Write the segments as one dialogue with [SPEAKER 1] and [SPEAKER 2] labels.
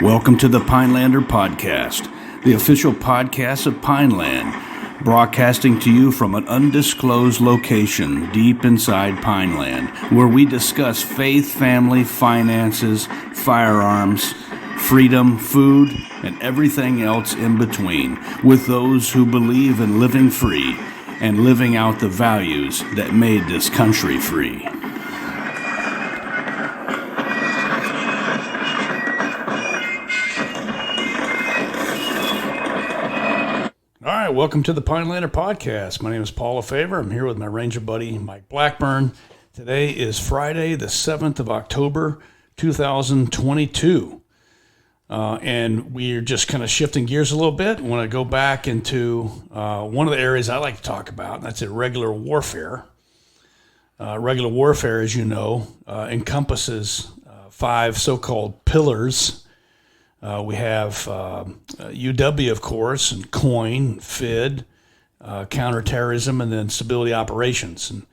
[SPEAKER 1] Welcome to the Pinelander Podcast, the official podcast of Pineland, broadcasting to you from an undisclosed location deep inside Pineland, where we discuss faith, family, finances, firearms, freedom, food, and everything else in between, with those who believe in living free and living out the values that made this country free. All right, welcome to the Pinelander Podcast. My name is Paul LaFavor. I'm here with my ranger buddy, Mike Blackburn. Today is Friday, the 7th of October, 2022. And we're just kind of shifting gears a little bit. I want to go back into one of the areas I like to talk about, and that's irregular warfare. Regular warfare, as you know, encompasses 5 so-called pillars. We have UW, of course, and COIN, FID, counterterrorism, and then stability operations. And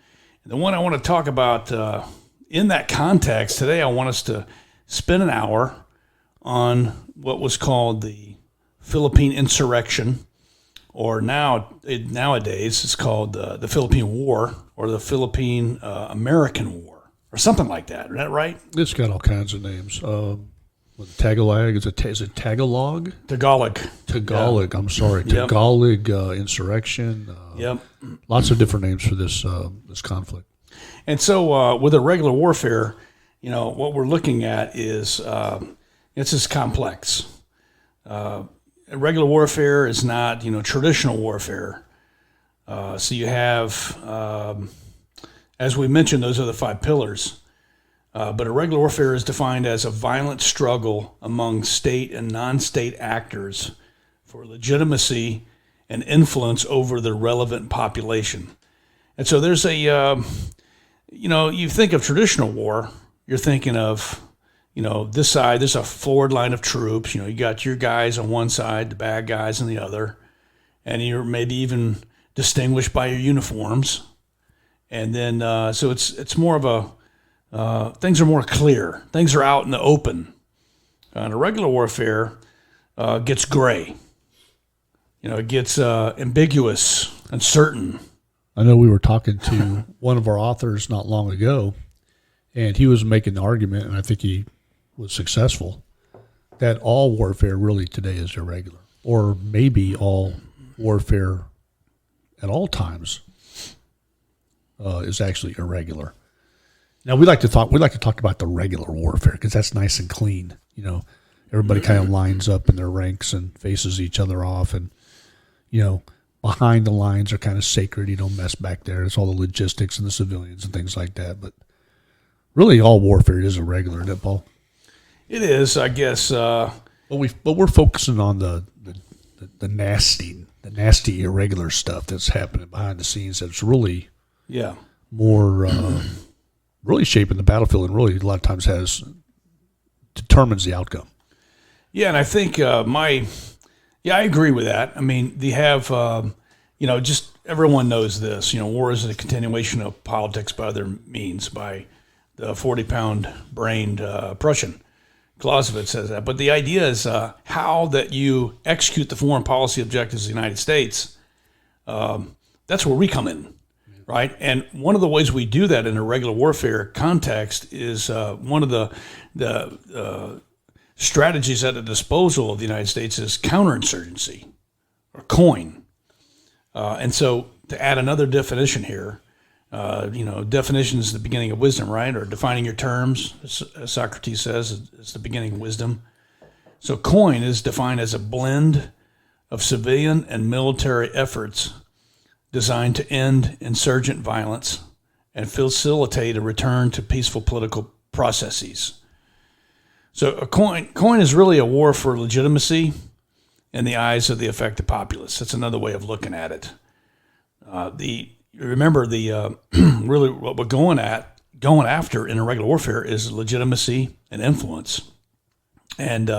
[SPEAKER 1] the one I want to talk about in that context today, I want us to spend an hour on what was called the Philippine Insurrection, or nowadays it's called the Philippine War, or the Philippine American War, or something like that. Is that right?
[SPEAKER 2] It's got all kinds of names. Tagalog, is it Tagalog?
[SPEAKER 1] Tagalog.
[SPEAKER 2] Yeah. I'm sorry. Tagalog insurrection.
[SPEAKER 1] Yep.
[SPEAKER 2] Lots of different names for this conflict.
[SPEAKER 1] And so with irregular warfare, you know, what we're looking at is it's just complex. Irregular warfare is not, traditional warfare. So you have, as we mentioned, those are the 5 pillars. But irregular warfare is defined as a violent struggle among state and non-state actors for legitimacy and influence over the relevant population. And so there's you think of traditional war, you're thinking of, this side, there's a forward line of troops. You got your guys on one side, the bad guys on the other, and you're maybe even distinguished by your uniforms. And then, so it's more of a, things are more clear. Things are out in the open. And irregular warfare gets gray. It gets ambiguous, uncertain.
[SPEAKER 2] I know we were talking to one of our authors not long ago, and he was making the argument, and I think he was successful, that all warfare really today is irregular, or maybe all warfare at all times is actually irregular. Now we like to talk about the regular warfare because that's nice and clean. Everybody kind of lines up in their ranks and faces each other off, and behind the lines are kind of sacred. You don't mess back there. It's all the logistics and the civilians and things like that. But really, all warfare is irregular, isn't it, Paul?
[SPEAKER 1] It is, I guess.
[SPEAKER 2] But we're focusing on the nasty irregular stuff that's happening behind the scenes. That's really more. Really shaping the battlefield, and really a lot of times determines the outcome.
[SPEAKER 1] Yeah, and I think I agree with that. I mean, they have, just everyone knows this. War is a continuation of politics by other means, by the 40-pound brained Prussian. Clausewitz says that. But the idea is how that you execute the foreign policy objectives of the United States. That's where we come in. Right, and one of the ways we do that in a regular warfare context is one of the strategies at the disposal of the United States is counterinsurgency, or COIN. And so, to add another definition here, definition is the beginning of wisdom, right? Or defining your terms, as Socrates says, is the beginning of wisdom. So, COIN is defined as a blend of civilian and military efforts designed to end insurgent violence and facilitate a return to peaceful political processes. So a COIN is really a war for legitimacy in the eyes of the affected populace. That's another way of looking at it. Remember really what we're going after in irregular warfare is legitimacy and influence. And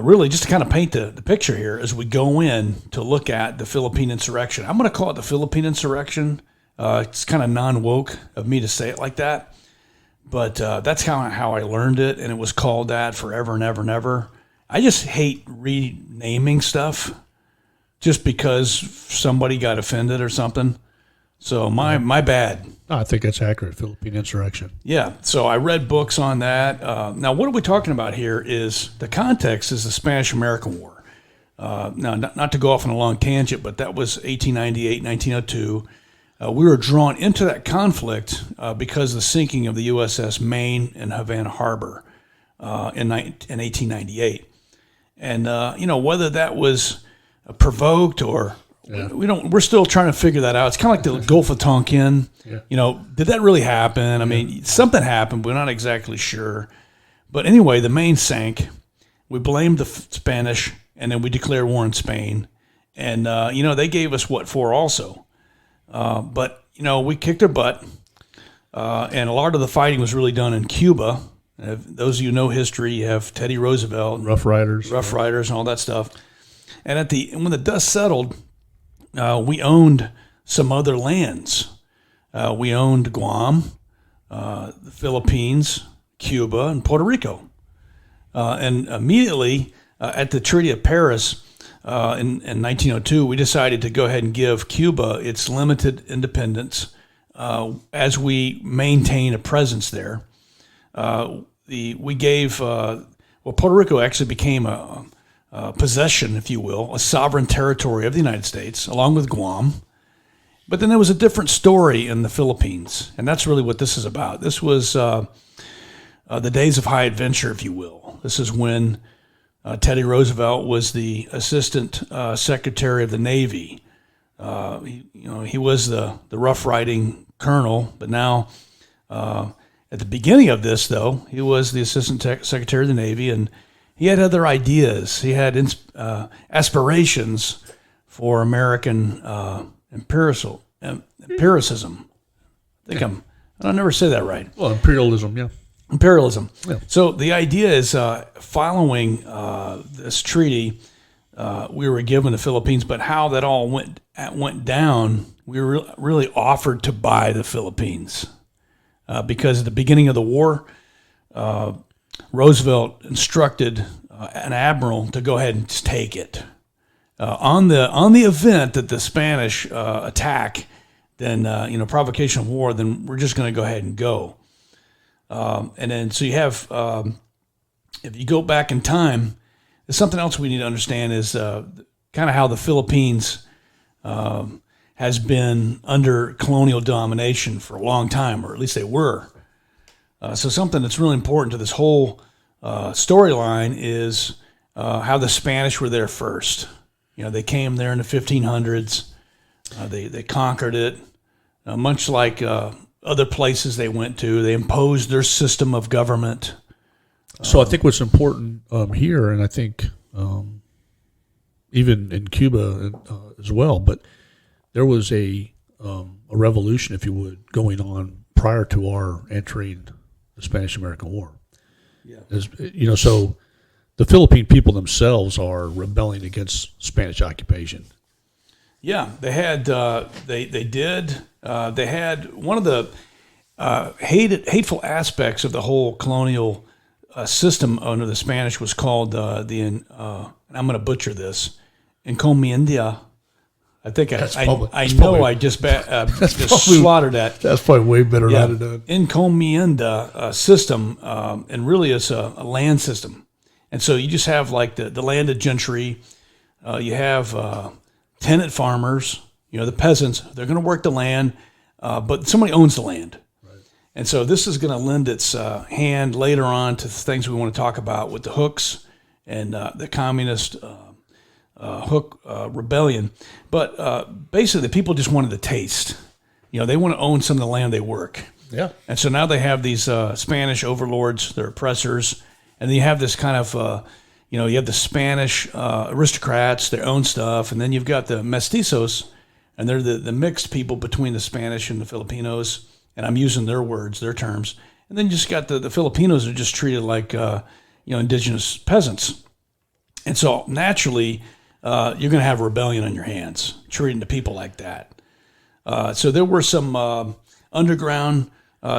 [SPEAKER 1] really, just to kind of paint the picture here as we go in to look at the Philippine Insurrection. I'm going to call it the Philippine Insurrection. It's kind of non-woke of me to say it like that. but that's how I learned it, and it was called that forever and ever and ever. I just hate renaming stuff just because somebody got offended or something. So my bad.
[SPEAKER 2] I think that's accurate. Philippine Insurrection.
[SPEAKER 1] Yeah. So I read books on that. Now, what are we talking about here is the context is the Spanish-American War. Now, not to go off on a long tangent, but that was 1898, 1902. We were drawn into that conflict because of the sinking of the USS Maine in Havana Harbor in 1898. And, whether that was provoked or we're still trying to figure that out. It's kind of like the Gulf of Tonkin. Yeah. Did that really happen? I mean, something happened, but we're not exactly sure. But anyway, the Maine sank. We blamed the Spanish, and then we declared war on Spain. And, they gave us what for also. But we kicked their butt. And a lot of the fighting was really done in Cuba. Those of you who know history, you have Teddy Roosevelt.
[SPEAKER 2] Rough Riders
[SPEAKER 1] and all that stuff. And when the dust settled, we owned some other lands. We owned Guam, the Philippines, Cuba, and Puerto Rico. And immediately at the Treaty of Paris in 1902, we decided to go ahead and give Cuba its limited independence as we maintain a presence there. We gave Puerto Rico actually became a possession, if you will, a sovereign territory of the United States, along with Guam. But then there was a different story in the Philippines, and that's really what this is about. This was the days of high adventure, if you will. This is when Teddy Roosevelt was the Assistant Secretary of the Navy. He was the rough riding colonel, but now at the beginning of this, though, he was the Assistant Secretary of the Navy, and he had other ideas. He had aspirations for American empiricism. I never say that right.
[SPEAKER 2] Well, imperialism, yeah.
[SPEAKER 1] Imperialism.
[SPEAKER 2] Yeah.
[SPEAKER 1] So the idea is following this treaty, we were given the Philippines, but how that all went down, we were really offered to buy the Philippines because at the beginning of the war, Roosevelt instructed an admiral to go ahead and just take it. On the event that the Spanish attack, then provocation of war, then we're just going to go ahead and go. And then so you have, if you go back in time, there's something else we need to understand is kind of how the Philippines has been under colonial domination for a long time, or at least they were. So something that's really important to this whole storyline is how the Spanish were there first. They came there in the 1500s. They conquered it, much like other places they went to. They imposed their system of government.
[SPEAKER 2] So I think what's important here, and I think even in Cuba as well, but there was a revolution, if you would, going on prior to our entering the Spanish-American War. Yeah. So the Philippine people themselves are rebelling against Spanish occupation.
[SPEAKER 1] Yeah, they had. They did. They had one of the hateful aspects of the whole colonial system under the Spanish was called and I'm going to butcher this, encomienda. I think I just slaughtered that.
[SPEAKER 2] That's probably way better than I'd have done.
[SPEAKER 1] Encomienda system, and really it's a land system. And so you just have like the landed gentry. You have tenant farmers, the peasants. They're going to work the land, but somebody owns the land. Right. And so this is going to lend its hand later on to things we want to talk about with the hooks and the communist hook rebellion. But basically, the people just wanted the taste. They want to own some of the land they work.
[SPEAKER 2] Yeah.
[SPEAKER 1] And so now they have these Spanish overlords, their oppressors, and then you have this kind of, you have the Spanish aristocrats, their own stuff, and then you've got the mestizos, and they're the mixed people between the Spanish and the Filipinos, and I'm using their words, their terms. And then you just got the Filipinos are just treated like, indigenous peasants. And so naturally, you're going to have rebellion on your hands, treating the people like that. So there were some underground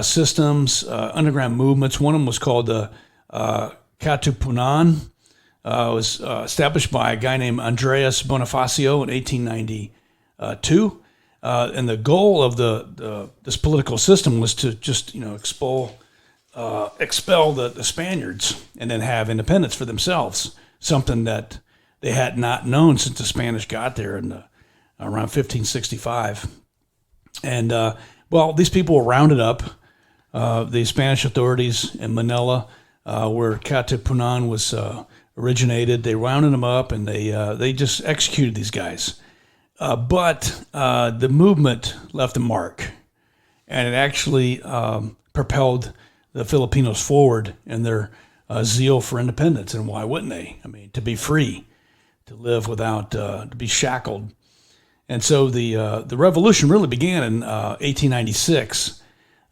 [SPEAKER 1] systems, underground movements. One of them was called the Katipunan. It was established by a guy named Andreas Bonifacio in 1892. And the goal of this political system was to just expel the Spaniards and then have independence for themselves, something that they had not known since the Spanish got there in around 1565. And these people were rounded up. The Spanish authorities in Manila, where Katipunan was originated, they rounded them up and they just executed these guys. But the movement left a mark, and it actually propelled the Filipinos forward in their zeal for independence. And why wouldn't they? I mean, to be free, to live without, to be shackled. And so the revolution really began in 1896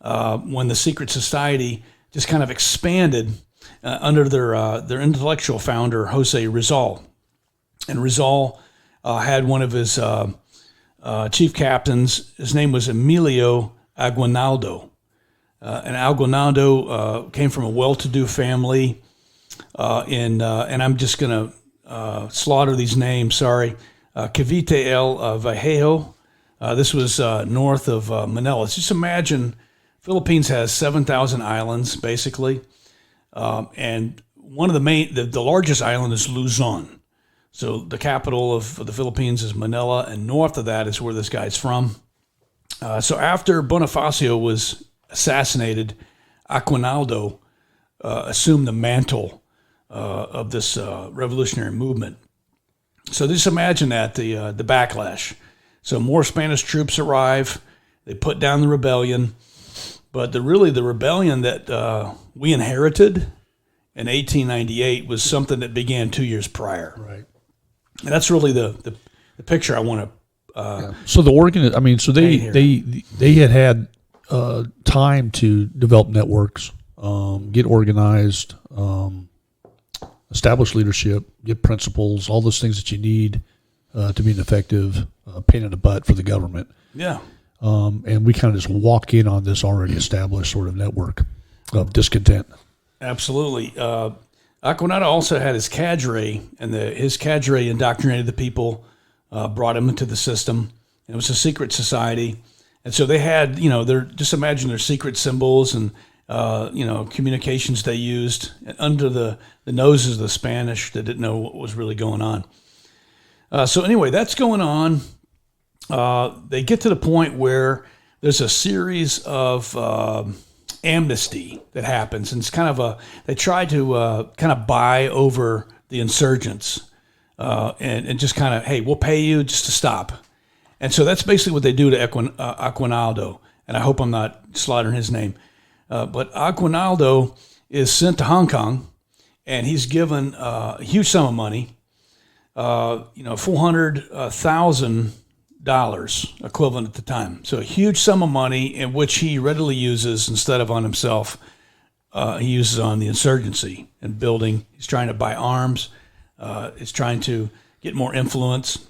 [SPEAKER 1] when the secret society just kind of expanded under their intellectual founder, Jose Rizal. And Rizal had one of his chief captains. His name was Emilio Aguinaldo. And Aguinaldo came from a well-to-do family and I'm just going to slaughter these names, sorry. Cavite el Vallejo. This was north of Manila. Just imagine, Philippines has 7,000 islands, basically. And one of the largest island is Luzon. So the capital of the Philippines is Manila, and north of that is where this guy's from. So after Bonifacio was assassinated, Aguinaldo assumed the mantle of this revolutionary movement. So just imagine that, the backlash. So more Spanish troops arrive. They put down the rebellion. But the rebellion that we inherited in 1898 was something that began 2 years prior.
[SPEAKER 2] Right.
[SPEAKER 1] And that's really the picture I want to.
[SPEAKER 2] So they had time to develop networks, get organized, establish leadership, get principles, all those things that you need to be an effective pain in the butt for the government.
[SPEAKER 1] Yeah.
[SPEAKER 2] And we kind of just walk in on this already established sort of network of discontent.
[SPEAKER 1] Absolutely. Aguinaldo also had his cadre, and his cadre indoctrinated the people, brought them into the system. And it was a secret society. And so they had, just imagine their secret symbols and, communications they used under the noses of the Spanish that didn't know what was really going on. So anyway, that's going on. They get to the point where there's a series of amnesty that happens, and it's kind of they try to kind of buy over the insurgents, and just kind of, hey, we'll pay you just to stop. And so that's basically what they do to Aguinaldo, and I hope I'm not slaughtering his name. But Aguinaldo is sent to Hong Kong, and he's given a huge sum of money, $400,000 equivalent at the time. So a huge sum of money in which he readily uses instead of on himself. He uses on the insurgency and building. He's trying to buy arms. He's trying to get more influence.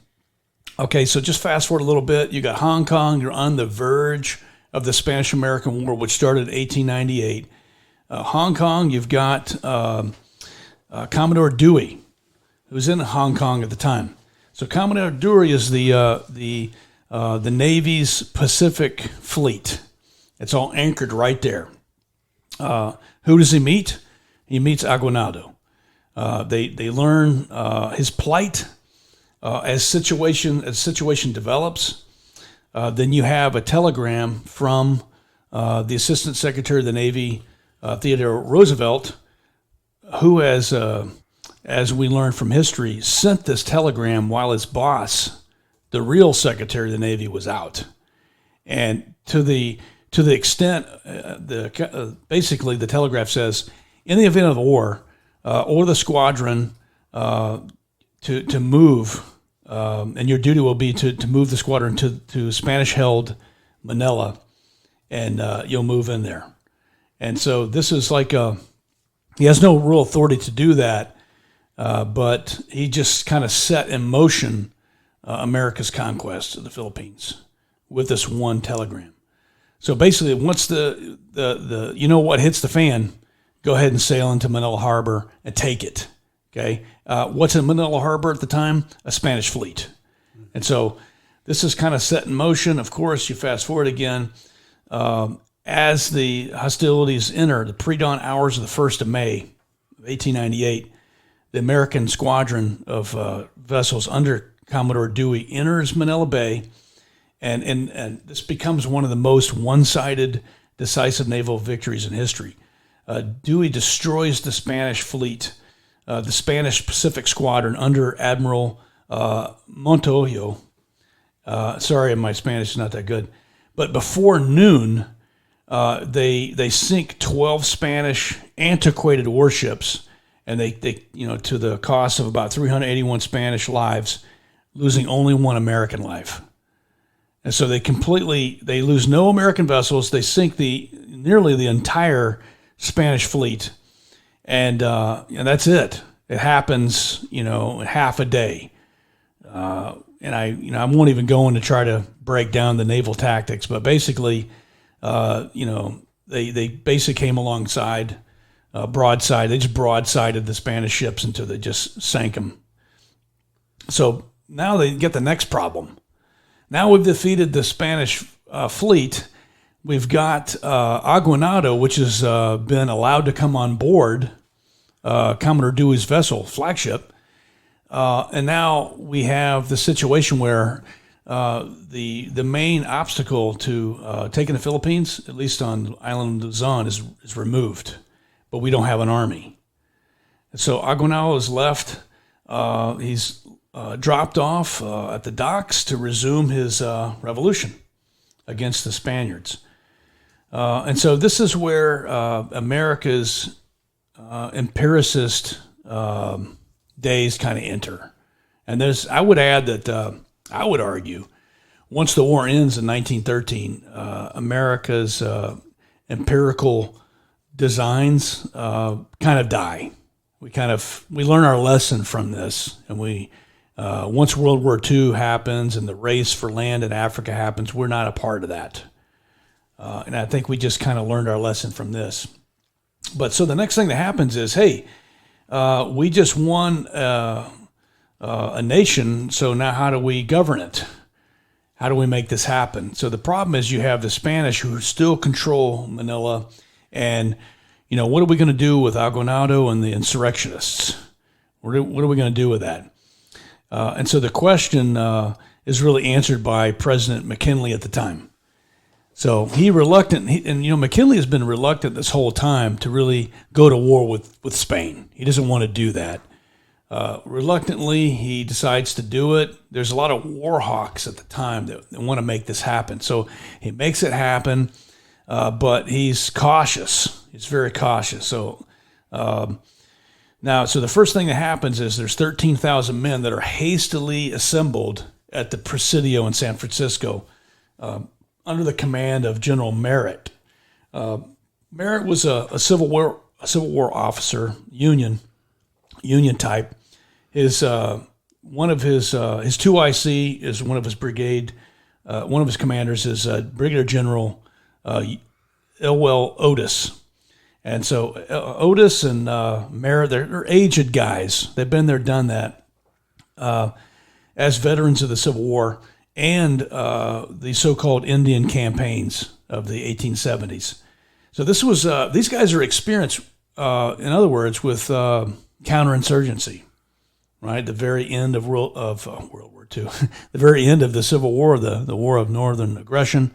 [SPEAKER 1] Okay, so just fast forward a little bit. You got Hong Kong. You're on the verge of the Spanish-American War, which started in 1898. Hong Kong, you've got Commodore Dewey, who's in Hong Kong at the time. So Commodore Dewey is the Navy's Pacific Fleet. It's all anchored right there. Who does he meet? He meets Aguinaldo. They learn his plight as situation develops. Then you have a telegram from the Assistant Secretary of the Navy, Theodore Roosevelt, who as we learn from history, sent this telegram while his boss, the real Secretary of the Navy, was out. And to the extent, basically the telegraph says, in the event of war, order the squadron to move, and your duty will be to move the squadron to Spanish-held Manila, and you'll move in there. And so this is like he has no real authority to do that, but he just kind of set in motion America's conquest of the Philippines with this one telegram. So basically, once the you know what hits the fan, go ahead and sail into Manila Harbor and take it. Okay, what's in Manila Harbor at the time? A Spanish fleet, and so this is kind of set in motion. Of course, you fast forward again. As the hostilities enter the pre-dawn hours of the 1st of May, 1898, the American squadron of vessels under Commodore Dewey enters Manila Bay, and this becomes one of the most one-sided, decisive naval victories in history. Dewey destroys the Spanish fleet, the Spanish Pacific Squadron under Admiral Montojo. Sorry, my Spanish is not that good. But before noon, they sink 12 Spanish antiquated warships, and they to the cost of about 381 Spanish lives, losing only one American life. And so they lose no American vessels. They sink nearly the entire Spanish fleet, and that's it. It happens, half a day. And I won't even go in to try to break down the naval tactics, but basically, they basically came alongside, broadside. They just broadsided the Spanish ships until they just sank them. So now they get the next problem. Now we've defeated the Spanish fleet. We've got Aguinaldo, which has been allowed to come on board Commodore Dewey's vessel, flagship. And now we have the situation where the main obstacle to taking the Philippines, at least on the island of Luzon, is removed, but we don't have an army. So Aguinaldo is left. He's dropped off at the docks to resume his revolution against the Spaniards. And so this is where America's empiricist days kind of enter. And I would add that I would argue once the war ends in 1913, America's empirical designs kind of die. We learn our lesson from this, and once World War II happens and the race for land in Africa happens, we're not a part of that. And I think we just kind of learned our lesson from this. But so the next thing that happens is, hey, we just won a nation, so now how do we govern it? How do we make this happen? So the problem is you have the Spanish who still control Manila, and what are we going to do with Aguinaldo and the insurrectionists? What are we going to do with that? And so the question is really answered by President McKinley at the time. So McKinley has been reluctant this whole time to really go to war with Spain. He doesn't want to do that. Reluctantly, he decides to do it. There's a lot of war hawks at the time that want to make this happen. So he makes it happen, but he's cautious. He's very cautious. So so the first thing that happens is there's 13,000 men that are hastily assembled at the Presidio in San Francisco under the command of General Merritt. Merritt was a Civil War officer, Union type. One of his 2IC is one of his brigade. One of his commanders is Brigadier General Elwell Otis. And so Otis and Merritt, they're aged guys. They've been there, done that, as veterans of the Civil War and the so-called Indian campaigns of the 1870s. So this was these guys are experienced, in other words, with counterinsurgency, right? The very end of World War II, the very end of the Civil War, the War of Northern Aggression,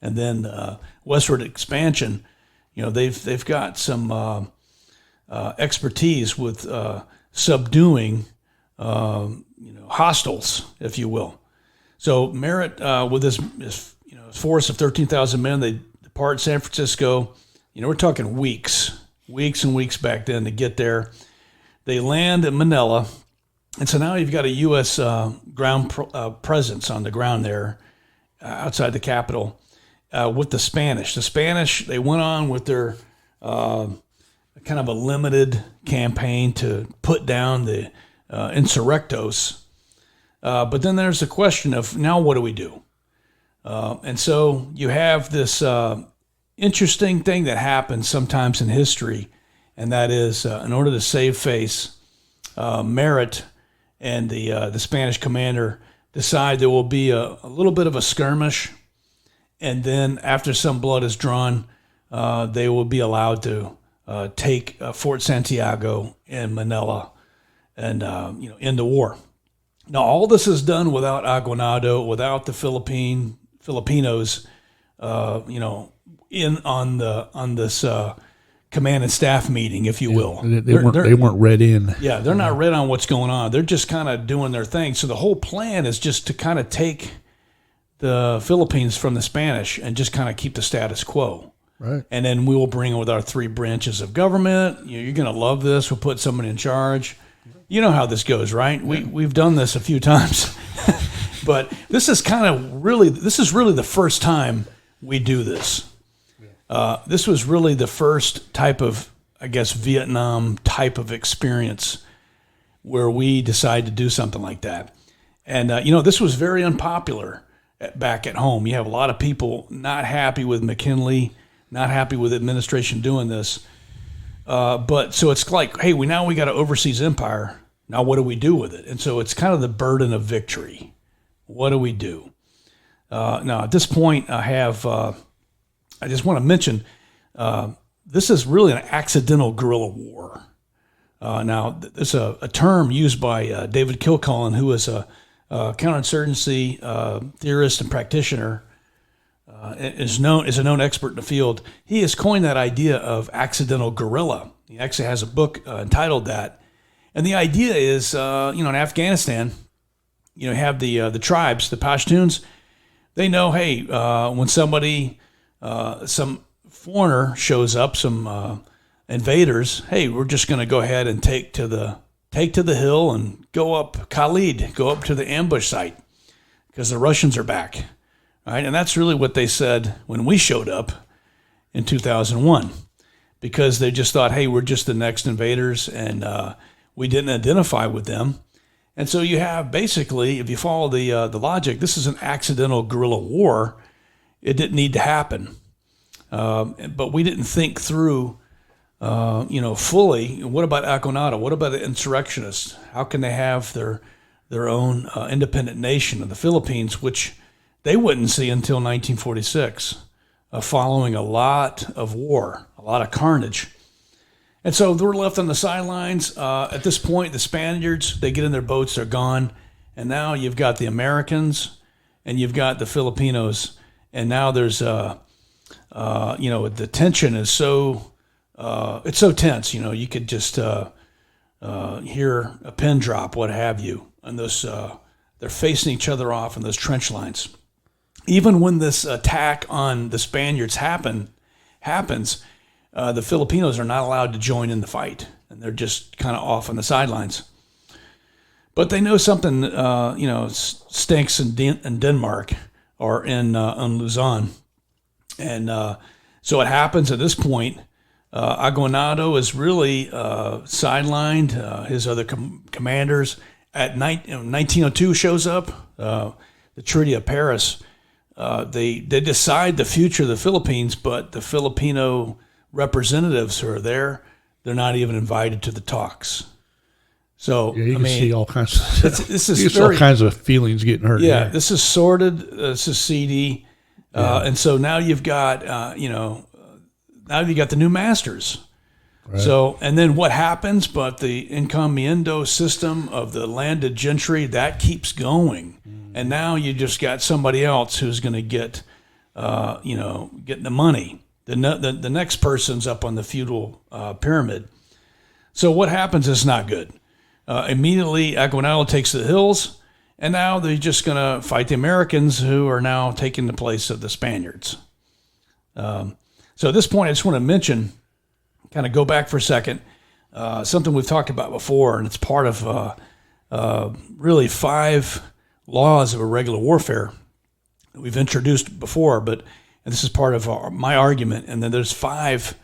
[SPEAKER 1] and then westward expansion. They've got some expertise with subduing hostiles, if you will. So Merritt, with his force of 13,000 men, they depart San Francisco. We're talking weeks and weeks back then to get there. They land in Manila, and so now you've got a U.S. ground presence on the ground there outside the capital with the Spanish. The Spanish, they went on with their kind of a limited campaign to put down the insurrectos. But then there's the question of, now what do we do? And so you have this interesting thing that happens sometimes in history, and that is in order to save face, Merritt and the Spanish commander decide there will be a little bit of a skirmish, and then after some blood is drawn, they will be allowed to take Fort Santiago in Manila and end the war. Now, all this is done without Aguinaldo, without the Filipinos, in on this command and staff meeting, if you will.
[SPEAKER 2] They weren't read in.
[SPEAKER 1] Yeah, they're not read on what's going on. They're just kind of doing their thing. So the whole plan is just to kind of take the Philippines from the Spanish and just kind of keep the status quo.
[SPEAKER 2] Right.
[SPEAKER 1] And then we will bring in with our 3 branches of government. You're going to love this. We'll put someone in charge. You know how this goes, right? We've done this a few times. But this is really the first time we do this. This was really the first type of, I guess, Vietnam type of experience where we decided to do something like that. And, this was very unpopular back at home. You have a lot of people not happy with McKinley, not happy with the administration doing this. But so it's like, hey, we got an overseas empire. Now what do we do with it? And so it's kind of the burden of victory. What do we do? Now at this point, I just want to mention, this is really an accidental guerrilla war. Now there's a term used by David Kilcullen, who is a counterinsurgency theorist and practitioner, is a known expert in the field. He has coined that idea of accidental guerrilla. He actually has a book entitled that. And the idea is, in Afghanistan, you have the tribes, the Pashtuns. They know, hey, when somebody, some foreigner shows up, some invaders, hey, we're just going to go ahead and take to the hill and go up Khalid, go up to the ambush site because the Russians are back, right? And that's really what they said when we showed up in 2001, because they just thought, hey, we're just the next invaders, and we didn't identify with them. And so you have basically, if you follow the logic, this is an accidental guerrilla war. It didn't need to happen, but we didn't think through, fully. What about Aguinaldo? What about the insurrectionists? How can they have their own independent nation of the Philippines, which they wouldn't see until 1946, following a lot of war, a lot of carnage. And so they're left on the sidelines. At this point, the Spaniards, they get in their boats, they're gone. And now you've got the Americans and you've got the Filipinos. And now there's, the tension is it's so tense. You could just hear a pin drop, what have you. And those, they're facing each other off in those trench lines. Even when this attack on the Spaniards happens, the Filipinos are not allowed to join in the fight, and they're just kind of off on the sidelines. But they know something, stinks in Denmark or in Luzon. And so what happens at this point, Aguinaldo is really sidelined. His other commanders at 1902 shows up, the Treaty of Paris. They decide the future of the Philippines, but the Filipino representatives who are there, they're not even invited to the talks. So
[SPEAKER 2] you can see all kinds of
[SPEAKER 1] all
[SPEAKER 2] kinds of feelings getting hurt.
[SPEAKER 1] Yeah, this is sordid. This is seedy, and so now you've got now you got the new masters. Right. So and then what happens? But the encomiendo system of the landed gentry that keeps going, and now you just got somebody else who's going to get getting the money. The next person's up on the feudal pyramid. So what happens is not good. Immediately, Aguinaldo takes the hills, and now they're just going to fight the Americans, who are now taking the place of the Spaniards. So at this point, I just want to mention, kind of go back for a second, something we've talked about before, and it's part of really 5 laws of irregular warfare that we've introduced before, and this is part of my argument. And then there's 5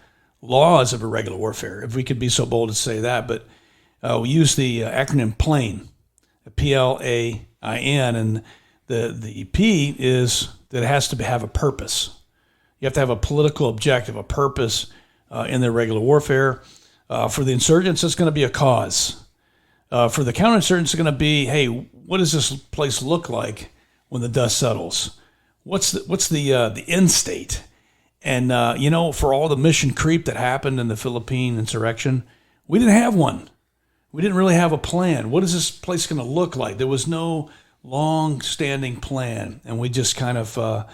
[SPEAKER 1] laws of irregular warfare, if we could be so bold to say that. But we use the acronym PLAIN, PLAIN, and The P is that it has to have a purpose. You have to have a political objective, a purpose in their regular warfare. For the insurgents, it's going to be a cause. For the counterinsurgents, it's going to be, hey, what does this place look like when the dust settles? What's the end state? And for all the mission creep that happened in the Philippine insurrection, we didn't have one. We didn't really have a plan. What is this place going to look like? There was no long-standing plan, and we just kind of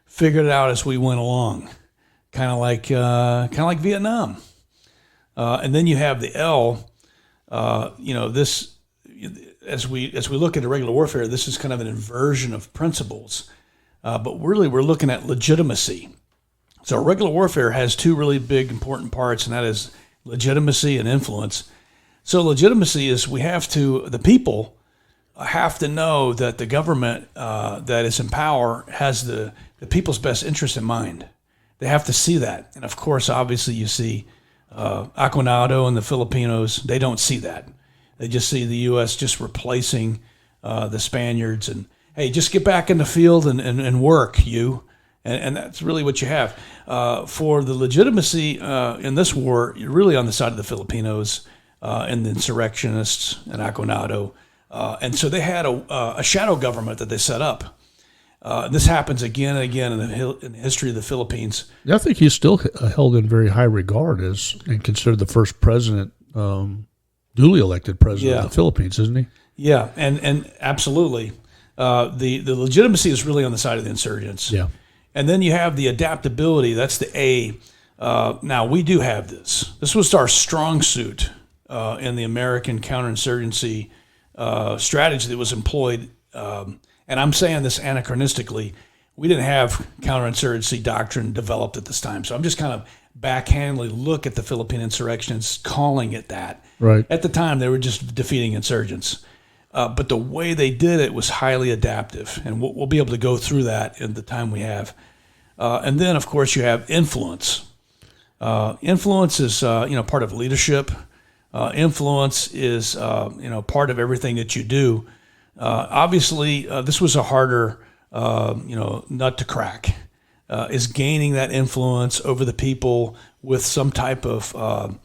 [SPEAKER 1] figured it out as we went along, kind of like Vietnam. And then you have the L. This as we look at irregular warfare, this is kind of an inversion of principles, but really we're looking at legitimacy. So irregular warfare has two really big important parts, and that is legitimacy and influence. So legitimacy is the people have to know that the government that is in power has the people's best interest in mind. They have to see that. And of course, obviously you see Aquinado and the Filipinos, they don't see that. They just see the U.S. just replacing the Spaniards and, hey, just get back in the field and work, you. And that's really what you have. For the legitimacy in this war, you're really on the side of the Filipinos and the insurrectionists and Aquinado. And so they had a shadow government that they set up. This happens again and again in the history of the Philippines.
[SPEAKER 2] Yeah, I think he's still held in very high regard and considered the first president, duly elected president of the Philippines, isn't he?
[SPEAKER 1] Yeah, and absolutely. The legitimacy is really on the side of the insurgents.
[SPEAKER 2] Yeah.
[SPEAKER 1] And then you have the adaptability. That's the A. Now, we do have this. This was our strong suit in the American counterinsurgency strategy that was employed. And I'm saying this anachronistically. We didn't have counterinsurgency doctrine developed at this time. So I'm just kind of backhandedly look at the Philippine insurrections, calling it that.
[SPEAKER 2] Right.
[SPEAKER 1] At the time, they were just defeating insurgents. But the way they did it was highly adaptive. And we'll be able to go through that in the time we have. And then, of course, you have influence. Influence is, part of leadership. Influence is, part of everything that you do. Obviously, this was a harder, nut to crack, is gaining that influence over the people with some type of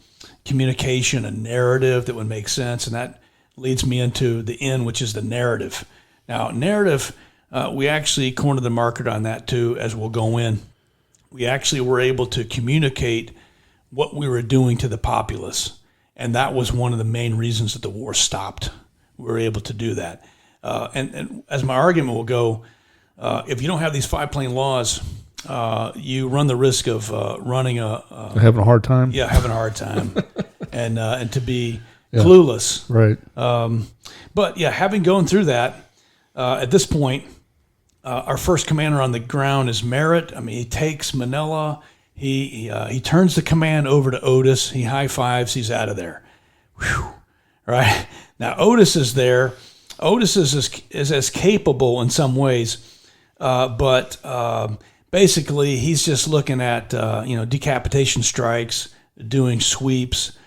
[SPEAKER 1] communication, a narrative that would make sense. And that leads me into the N, which is the narrative. Now, narrative, we actually cornered the market on that too, as we'll go in. We actually were able to communicate what we were doing to the populace. And that was one of the main reasons that the war stopped. We were able to do that. And as my argument will go, if you don't have these 5-plane laws, you run the risk of having
[SPEAKER 2] a hard time.
[SPEAKER 1] Yeah, having a hard time, and to be clueless.
[SPEAKER 2] Right.
[SPEAKER 1] But yeah, having gone through that, at this point, our first commander on the ground is Merritt. I mean, he takes Manila. He turns the command over to Otis. He high fives. He's out of there. Whew. Right now, Otis is there. Otis is as capable in some ways, but basically he's just looking at decapitation strikes, doing sweeps,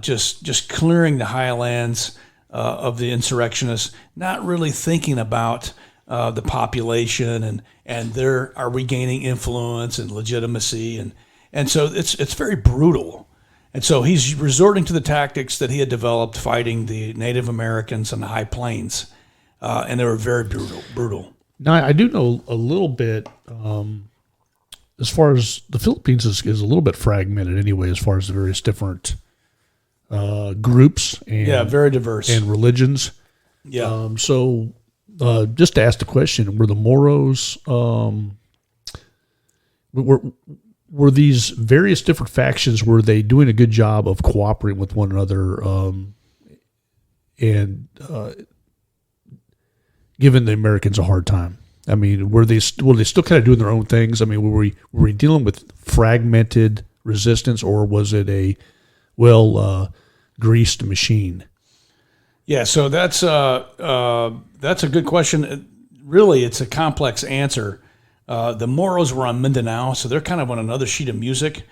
[SPEAKER 1] just clearing the highlands of the insurrectionists, not really thinking about the population and are we gaining influence and legitimacy, and so it's very brutal. And so he's resorting to the tactics that he had developed fighting the Native Americans on the high plains, and they were very brutal.
[SPEAKER 2] Now, I do know a little bit as far as the Philippines is a little bit fragmented anyway, as far as the various different groups and
[SPEAKER 1] very diverse
[SPEAKER 2] and religions.
[SPEAKER 1] Yeah.
[SPEAKER 2] So just to ask the question, were the Moros were these various different factions, were they doing a good job of cooperating with one another and giving the Americans a hard time? I mean, were they still kind of doing their own things? I mean, were we dealing with fragmented resistance, or was it a greased machine?
[SPEAKER 1] Yeah, so that's a good question. Really, it's a complex answer. The Moros were on Mindanao, so they're kind of on another sheet of music.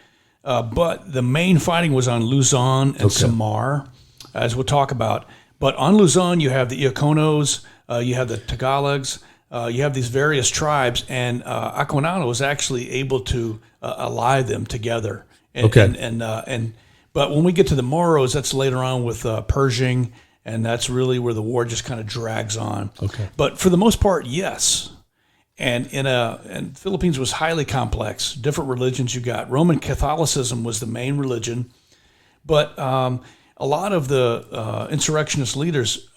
[SPEAKER 1] But the main fighting was on Luzon and Samar, as we'll talk about. But on Luzon, you have the Iaconos, you have the Tagalogs, you have these various tribes, and Aquinano was actually able to ally them together. And,
[SPEAKER 2] Okay.
[SPEAKER 1] But when we get to the Moros, that's later on with Pershing, and that's really where the war just kind of drags on.
[SPEAKER 2] Okay.
[SPEAKER 1] But for the most part, yes. And Philippines was highly complex. Different religions you got. Roman Catholicism was the main religion, but a lot of the insurrectionist leaders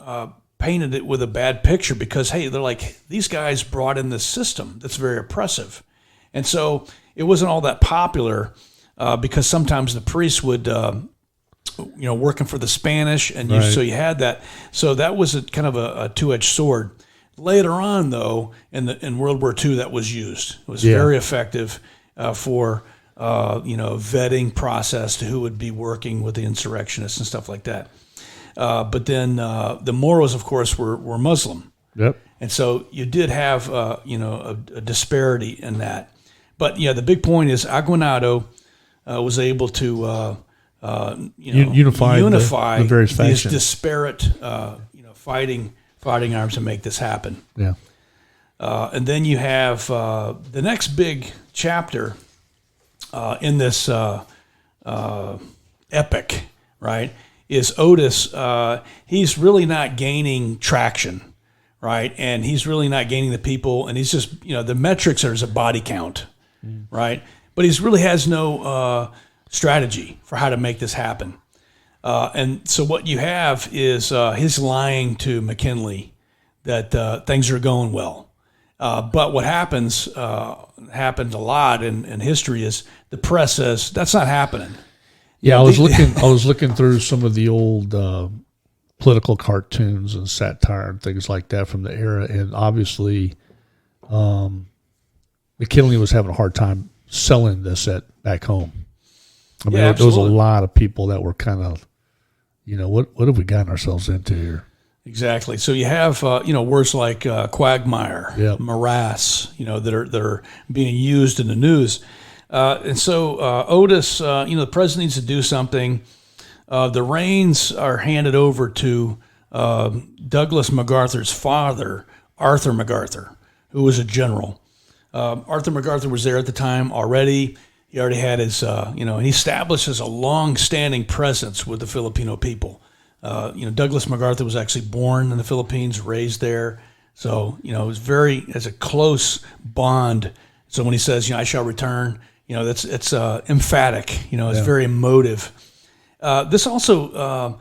[SPEAKER 1] painted it with a bad picture because, hey, they're like, these guys brought in this system that's very oppressive. And so it wasn't all that popular because sometimes the priests would, working for the Spanish, and so you had that. So that was kind of a two-edged sword. Later on, though, in World War II, that was used. It was very effective for vetting process to who would be working with the insurrectionists and stuff like that. But then the Moros, of course, were Muslim.
[SPEAKER 2] Yep.
[SPEAKER 1] And so you did have a disparity in that. But yeah, the big point is Aguinaldo was able to unify
[SPEAKER 2] the various
[SPEAKER 1] these
[SPEAKER 2] factions.
[SPEAKER 1] disparate fighting arms to make this happen.
[SPEAKER 2] Yeah.
[SPEAKER 1] And then you have the next big chapter in this epic, right, is Otis. He's really not gaining traction, right? And he's really not gaining the people. And he's just, the metrics are as a body count, right? But he really has no strategy for how to make this happen. And so what you have is his lying to McKinley that things are going well. But what happens a lot in history is the press says that's not happening.
[SPEAKER 2] Yeah, I was looking through some of the old political cartoons and satire and things like that from the era, and obviously McKinley was having a hard time selling this back home. I mean, there was a lot of people that were kind of, what have we gotten ourselves into here?
[SPEAKER 1] Exactly. So you have words like quagmire, morass, that are being used in the news, and so Otis, the president needs to do something. The reins are handed over to Douglas MacArthur's father, Arthur MacArthur, who was a general. Arthur MacArthur was there at the time already. He already had his, he establishes a long-standing presence with the Filipino people. Douglas MacArthur was actually born in the Philippines, raised there. So, it was has a close bond. So when he says, I shall return, it's emphatic, it's very emotive. This also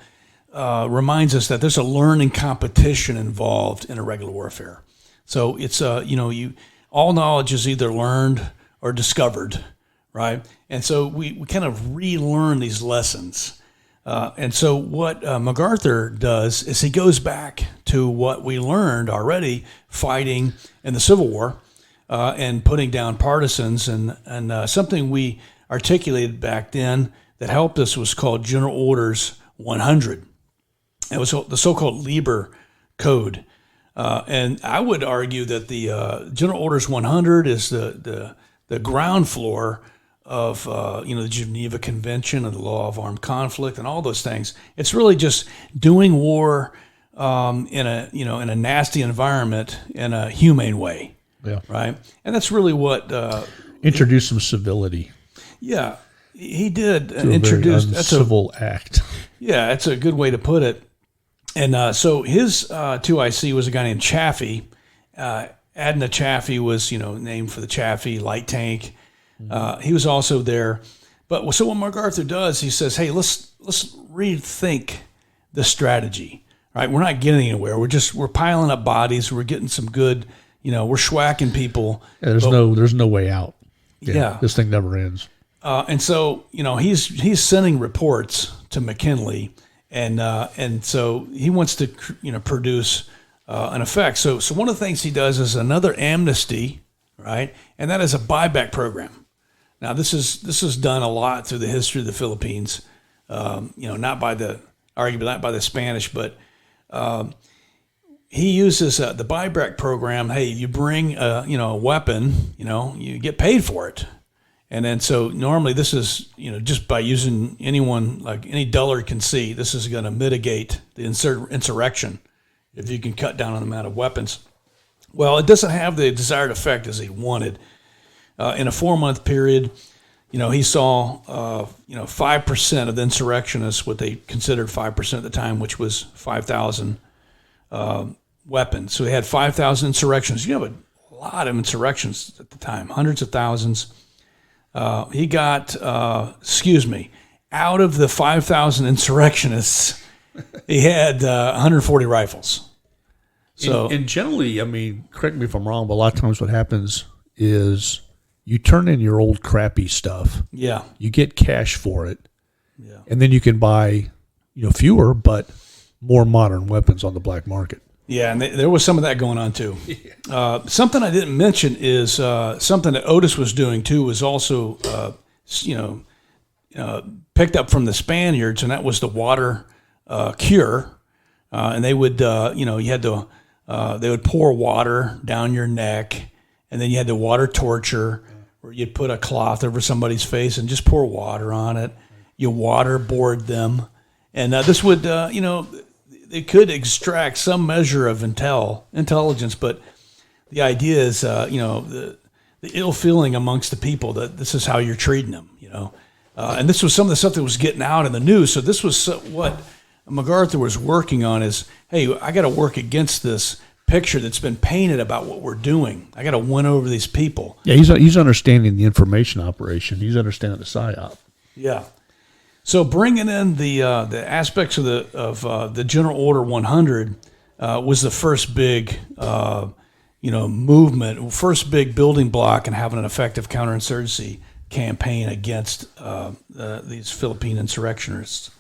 [SPEAKER 1] reminds us that there's a learning competition involved in irregular warfare. So it's, all knowledge is either learned or discovered, right? And so we kind of relearn these lessons. And so what MacArthur does is he goes back to what we learned already fighting in the Civil War and putting down partisans. And something we articulated back then that helped us was called General Orders 100. It was the so-called Lieber Code. And I would argue that the General Orders 100 is the ground floor of the Geneva Convention and the law of armed conflict and all those things. It's really just doing war in a nasty environment in a humane way.
[SPEAKER 2] Yeah.
[SPEAKER 1] Right. And that's really what
[SPEAKER 2] introduce some civility.
[SPEAKER 1] Yeah, he did
[SPEAKER 2] introduce a civil act.
[SPEAKER 1] Yeah, that's a good way to put it. And so his 2IC was a guy named Chaffee. Adna Chaffee was, named for the Chaffee light tank. He was also there. But so what MacArthur does, he says, hey, let's rethink the strategy. Right? We're not getting anywhere. We're piling up bodies. We're getting some good, we're schwacking people.
[SPEAKER 2] Yeah, there's no way out. Yeah. This thing never ends.
[SPEAKER 1] And so, he's sending reports to McKinley, and so he wants to, produce an effect. So one of the things he does is another amnesty, right? And that is a buyback program. Now, this is done a lot through the history of the Philippines. Not by the Spanish, but he uses the buyback program. Hey, you bring a weapon, you get paid for it. And then so normally this is, just by using anyone, like any dullard can see, this is going to mitigate the insurrection if you can cut down on the amount of weapons. Well, it doesn't have the desired effect as he wanted. In a 4-month period, he saw 5% of the insurrectionists, what they considered 5% at the time, which was 5,000 weapons. So he had 5,000 insurrections. You have a lot of insurrections at the time, hundreds of thousands. He got, out of the 5,000 insurrectionists, he had 140 rifles. So,
[SPEAKER 2] and generally, I mean, correct me if I'm wrong, but a lot of times what happens is you turn in your old crappy stuff.
[SPEAKER 1] Yeah.
[SPEAKER 2] You get cash for it.
[SPEAKER 1] Yeah.
[SPEAKER 2] And then you can buy, fewer but more modern weapons on the black market.
[SPEAKER 1] Yeah, and there was some of that going on too. Something I didn't mention is something that Otis was doing too was also, picked up from the Spaniards, and that was the water cure. And they would, they would pour water down your neck, and then you had the water torture, where you'd put a cloth over somebody's face and just pour water on it. You waterboard them, and this would, it could extract some measure of intelligence, but the idea is, the ill feeling amongst the people that this is how you're treating them, and this was some of the stuff that was getting out in the news. So this was what MacArthur was working on is, hey, I got to work against this picture that's been painted about what we're doing. I got to win over these people.
[SPEAKER 2] Yeah, he's understanding the information operation. He's understanding the PSYOP.
[SPEAKER 1] Yeah. So bringing in the aspects of the General Order 100 was the first big movement, first big building block in having an effective counterinsurgency campaign against these Philippine insurrectionists.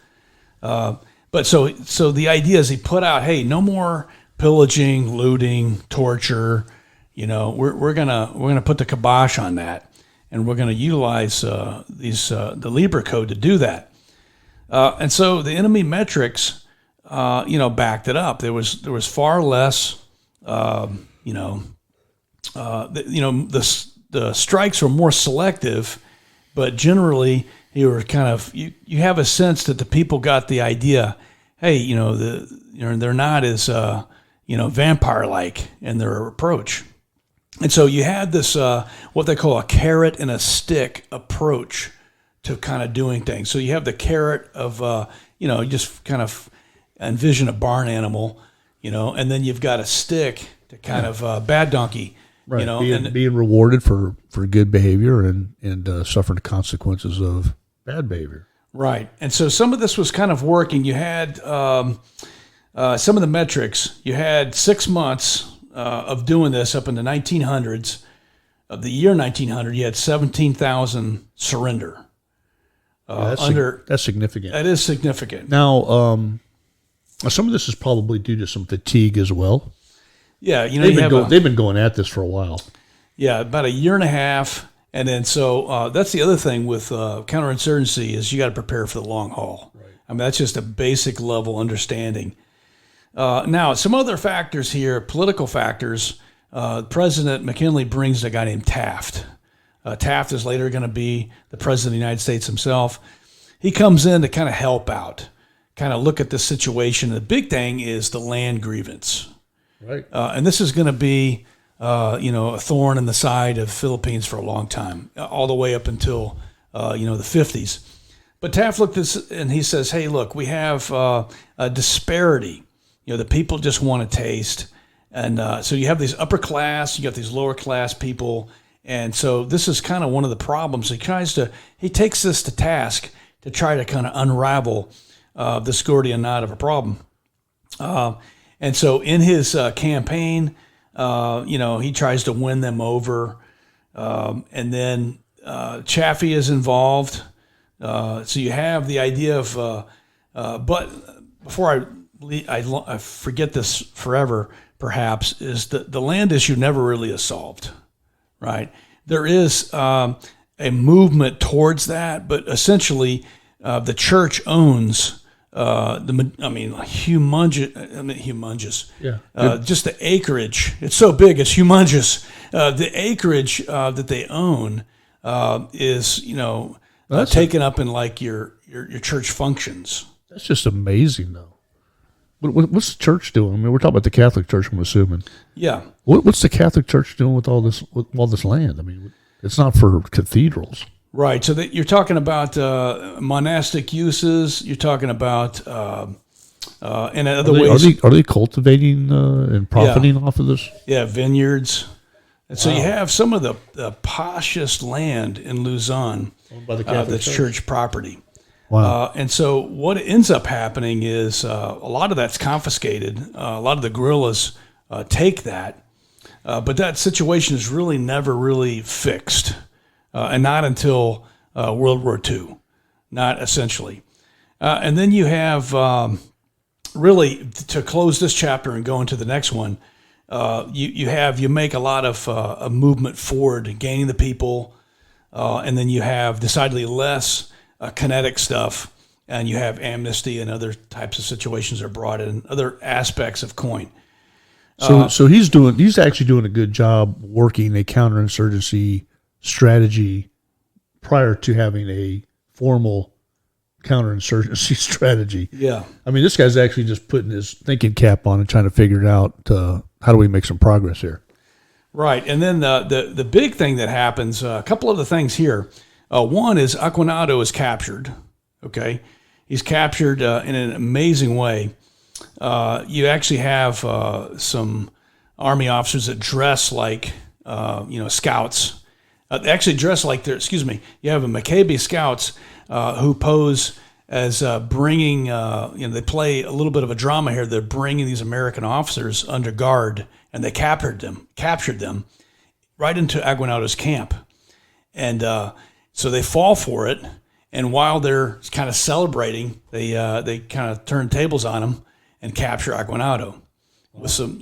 [SPEAKER 1] But so the idea is he put out, hey, no more pillaging, looting, torture. We're gonna put the kibosh on that, and we're gonna utilize the Libre Code to do that. And so the enemy metrics, backed it up. There was far less, the strikes were more selective, but generally you were kind of you have a sense that the people got the idea. Hey, they're not as vampire-like in their approach, and so you had this what they call a carrot and a stick approach to kind of doing things. So you have the carrot of you just kind of envision a barn animal, and then you've got a stick to kind of bad donkey.
[SPEAKER 2] Right, being rewarded for good behavior and suffering the consequences of bad behavior.
[SPEAKER 1] Right, and so some of this was kind of working. You had some of the metrics. You had 6 months of doing this up in the 1900s. Of the year 1900, you had 17,000 surrender.
[SPEAKER 2] That's significant.
[SPEAKER 1] That is significant.
[SPEAKER 2] Now, some of this is probably due to some fatigue as well.
[SPEAKER 1] Yeah,
[SPEAKER 2] they've been going at this for a while.
[SPEAKER 1] Yeah, about a year and a half, and then so that's the other thing with counterinsurgency is you got to prepare for the long haul. Right. I mean, that's just a basic level understanding. Now, some other factors here, political factors. President McKinley brings a guy named Taft. Taft is later going to be the president of the United States himself. He comes in to kind of help out, kind of look at the situation. The big thing is the land grievance.
[SPEAKER 2] Right.
[SPEAKER 1] And this is going to be, a thorn in the side of Philippines for a long time, all the way up until, the 50s. But Taft looked at this and he says, hey, look, we have a disparity. The people just want to taste. And so you have these upper class, you got these lower class people. And so this is kind of one of the problems. He takes this to task to try to kind of unravel this Gordian knot of a problem. And so in his campaign, he tries to win them over. And then Chaffee is involved. So you have the idea of, but before I forget this forever, perhaps, is that the land issue never really is solved, right? There is a movement towards that, but essentially the church owns humongous. Yeah. Just the acreage. It's so big, it's humongous. The acreage that they own is, taken up in like your church functions.
[SPEAKER 2] That's just amazing, though. What's the church doing? I mean, we're talking about the Catholic Church, I'm assuming.
[SPEAKER 1] Yeah.
[SPEAKER 2] What's the Catholic Church doing with all this land? I mean, it's not for cathedrals.
[SPEAKER 1] Right. So that you're talking about monastic uses. You're talking about in other ways.
[SPEAKER 2] Are they cultivating and profiting off of this?
[SPEAKER 1] Yeah, vineyards. And so you have some of the poshest land in Luzon
[SPEAKER 2] Owned by the Catholic
[SPEAKER 1] that's church property.
[SPEAKER 2] Wow.
[SPEAKER 1] And so what ends up happening is a lot of that's confiscated. A lot of the guerrillas take that, but that situation is really never really fixed, and not until World War II, not essentially. And then you have really, to close this chapter and go into the next one, you make a lot of a movement forward, gaining the people, and then you have decidedly less kinetic stuff, and you have amnesty and other types of situations are brought in, other aspects of COIN.
[SPEAKER 2] So he's actually doing a good job working a counterinsurgency strategy prior to having a formal counterinsurgency strategy.
[SPEAKER 1] Yeah.
[SPEAKER 2] I mean, this guy's actually just putting his thinking cap on and trying to figure out how do we make some progress here.
[SPEAKER 1] Right. And then the big thing that happens, a couple of the things here. One is Aguinaldo is captured. Okay. He's captured in an amazing way. You actually have some Army officers that dress like, scouts. They actually dress like you have a Maccabi scouts who pose as bringing, they play a little bit of a drama here. They're bringing these American officers under guard, and they captured them right into Aguinaldo's camp. And so they fall for it, and while they're kind of celebrating, they kind of turn tables on him and capture Aguinaldo with some,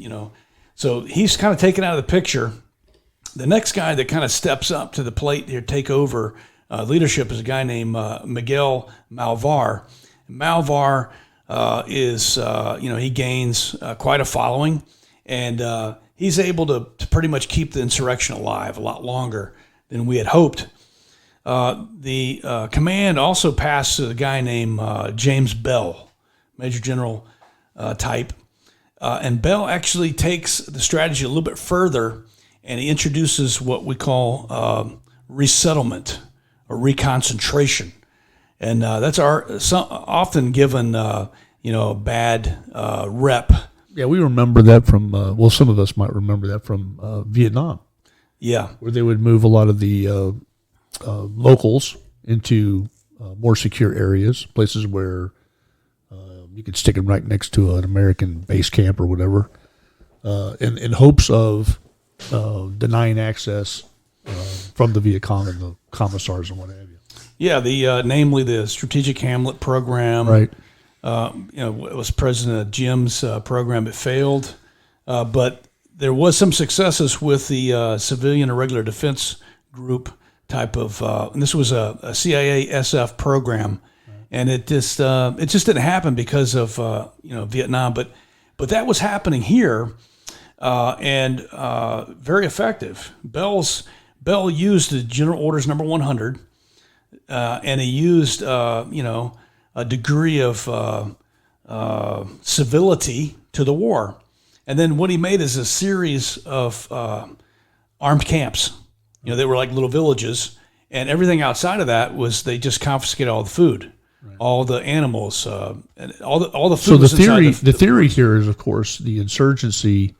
[SPEAKER 1] So he's kind of taken out of the picture. The next guy that kind of steps up to the plate here, take over leadership, is a guy named Miguel Malvar. Malvar is, he gains quite a following, and he's able to pretty much keep the insurrection alive a lot longer than we had hoped. The command also passed to a guy named James Bell, Major General type. And Bell actually takes the strategy a little bit further, and he introduces what we call resettlement or reconcentration. And that's often given, a bad rep.
[SPEAKER 2] Yeah, we remember that from, some of us might remember that from Vietnam.
[SPEAKER 1] Yeah.
[SPEAKER 2] Where they would move a lot of the locals into more secure areas, places where you could stick them right next to an American base camp or whatever, in hopes of denying access from the Viet Cong and the commissars and what have you.
[SPEAKER 1] Yeah, namely the Strategic Hamlet program.
[SPEAKER 2] Right.
[SPEAKER 1] It was President Jim's program. It failed, but there was some successes with the Civilian Irregular Defense Group type of, and this was a CIA SF program, and it just didn't happen because of Vietnam, but that was happening here, and very effective. Bell used the General Orders Number 100, and he used a degree of civility to the war, and then what he made is a series of armed camps. They were like little villages, and everything outside of that was they just confiscated all the food, all the animals, and all the food.
[SPEAKER 2] So the theory here is, of course, the insurgency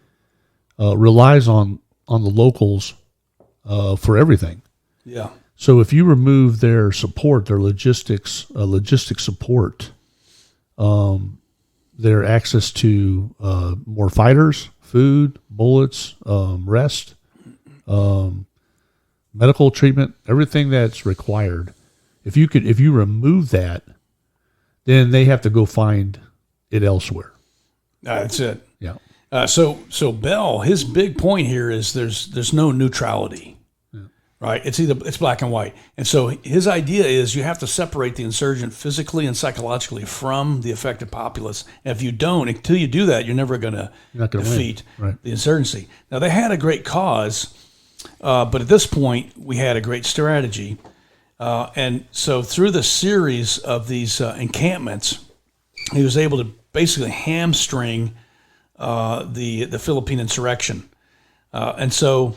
[SPEAKER 2] relies on the locals for everything.
[SPEAKER 1] Yeah.
[SPEAKER 2] So if you remove their support, their logistic support, their access to more fighters, food, bullets, rest, medical treatment, everything that's required. If you remove that, then they have to go find it elsewhere.
[SPEAKER 1] That's it.
[SPEAKER 2] Yeah.
[SPEAKER 1] So Bell, his big point here is there's no neutrality, right? It's black and white, and so his idea is you have to separate the insurgent physically and psychologically from the affected populace. And if you don't, until you do that, you're never going to defeat the insurgency. Now they had a great cause. But at this point, we had a great strategy. And so through the series of these encampments, he was able to basically hamstring the Philippine Insurrection. And so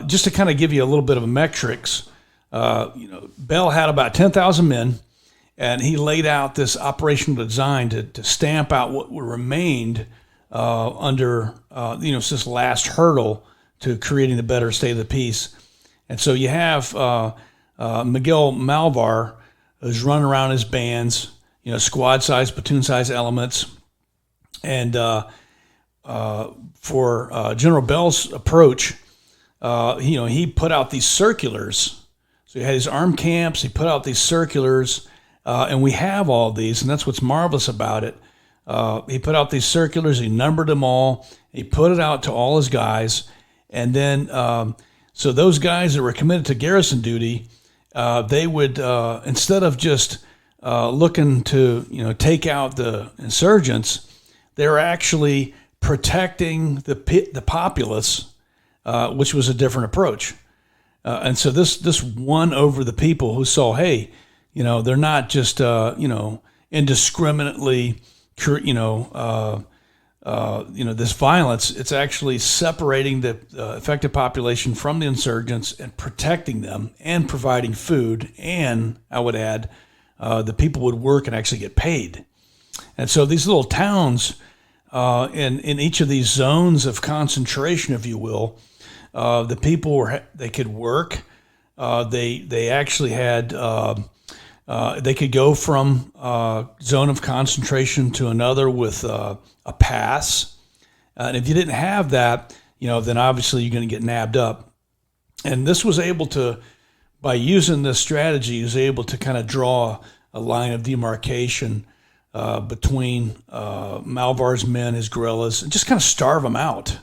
[SPEAKER 1] just to kind of give you a little bit of metrics, Bell had about 10,000 men, and he laid out this operational design to stamp out what remained under this last hurdle to creating a better state of the peace. And so you have Miguel Malvar, who's running around his bands, squad-size, platoon-size elements. And for General Bell's approach, he put out these circulars. So he had his armed camps, he put out these circulars, and we have all these, and that's what's marvelous about it. He put out these circulars, he numbered them all, he put it out to all his guys, and then so those guys that were committed to garrison duty, they would, instead of just looking to take out the insurgents, they were actually protecting the populace, which was a different approach. And so this won over the people who saw, hey, they're not just indiscriminately, this violence. It's actually separating the affected population from the insurgents and protecting them and providing food. And I would add, the people would work and actually get paid. And so these little towns in each of these zones of concentration, if you will, the people they could work. They actually had they could go from zone of concentration to another with a pass. And if you didn't have that, then obviously you're going to get nabbed up. And this was able to, by using this strategy, he was able to kind of draw a line of demarcation between Malvar's men, his guerrillas, and just kind of starve them out.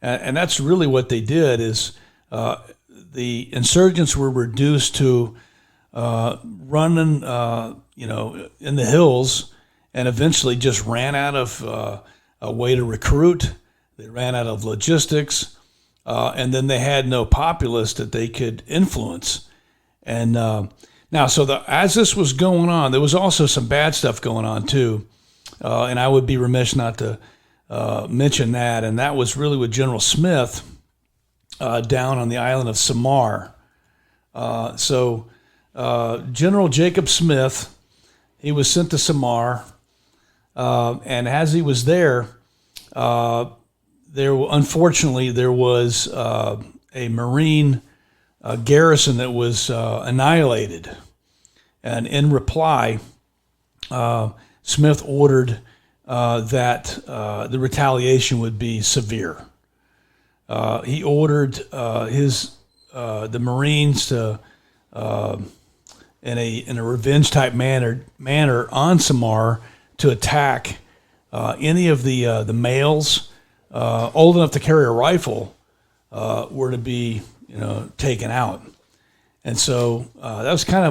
[SPEAKER 1] And that's really what they did. Is the insurgents were reduced to running, in the hills, and eventually just ran out of a way to recruit. They ran out of logistics, and then they had no populace that they could influence. And now, as this was going on, there was also some bad stuff going on too, and I would be remiss not to mention that. And that was really with General Smith down on the island of Samar. General Jacob Smith, he was sent to Samar, and as he was there, unfortunately there was a Marine garrison that was annihilated, and in reply, Smith ordered that the retaliation would be severe. He ordered the Marines to, in a revenge type manner on Samar, to attack any of the males old enough to carry a rifle were to be taken out. And so that was kind